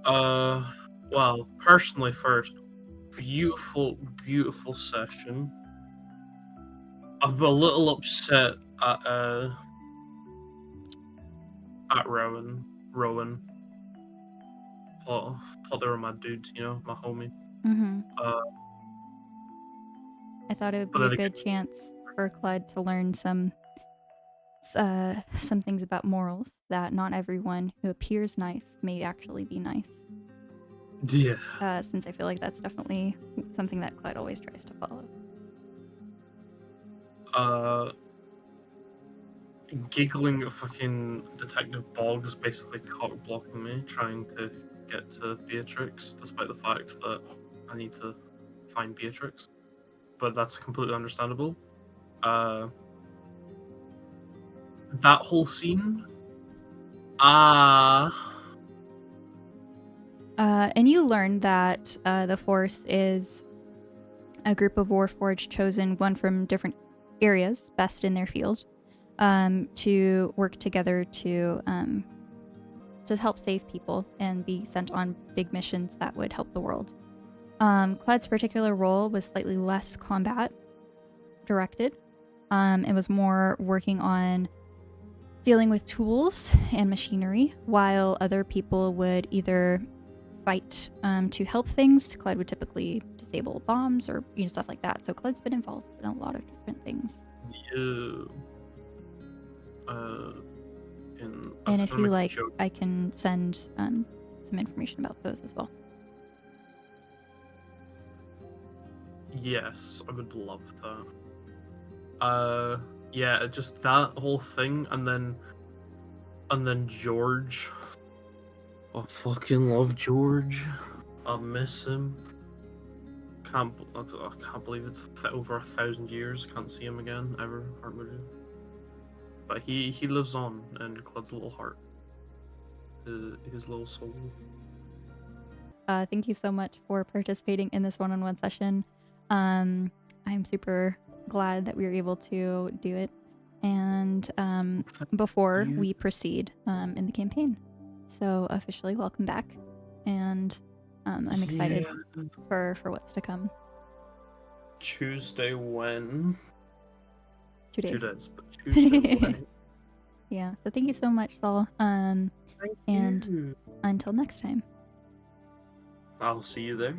Well, personally first, beautiful session. I've been a little upset at Rowan. Thought they were my dude, my homie. Mm-hmm. I thought it would be a good chance for Cludd to learn some things about morals, that not everyone who appears nice may actually be nice. Yeah. Since I feel like that's definitely something that Cludd always tries to follow. Giggling at fucking Detective Boggs basically cock blocking me, trying to get to Beatrix, despite the fact that I need to find Beatrix. But that's completely understandable. That whole scene. And you learn that the Force is a group of Warforged chosen, one from different areas, best in their field, to work together to help save people and be sent on big missions that would help the world. Cludd's particular role was slightly less combat directed. It was more working on dealing with tools and machinery, while other people would either fight to help things. Cludd would typically disable bombs or stuff like that. So Cludd's been involved in a lot of different things. Yeah. And if you like, I can send some information about those as well. Yes, I would love that. Yeah, just that whole thing, and then George. I fucking love George. I miss him. I can't believe it's over 1,000 years. Can't see him again ever. Heartbreaking. But he lives on in Cludd's little heart. His little soul. Thank you so much for participating in this one-on-one session. I'm super glad that we were able to do it, and before we proceed in the campaign. So officially welcome back, and I'm excited for what's to come. Tuesday when? 2 days. 2 days, but Tuesday when? Yeah, so thank you so much, Saul. Thank and you. until next time. I'll see you there.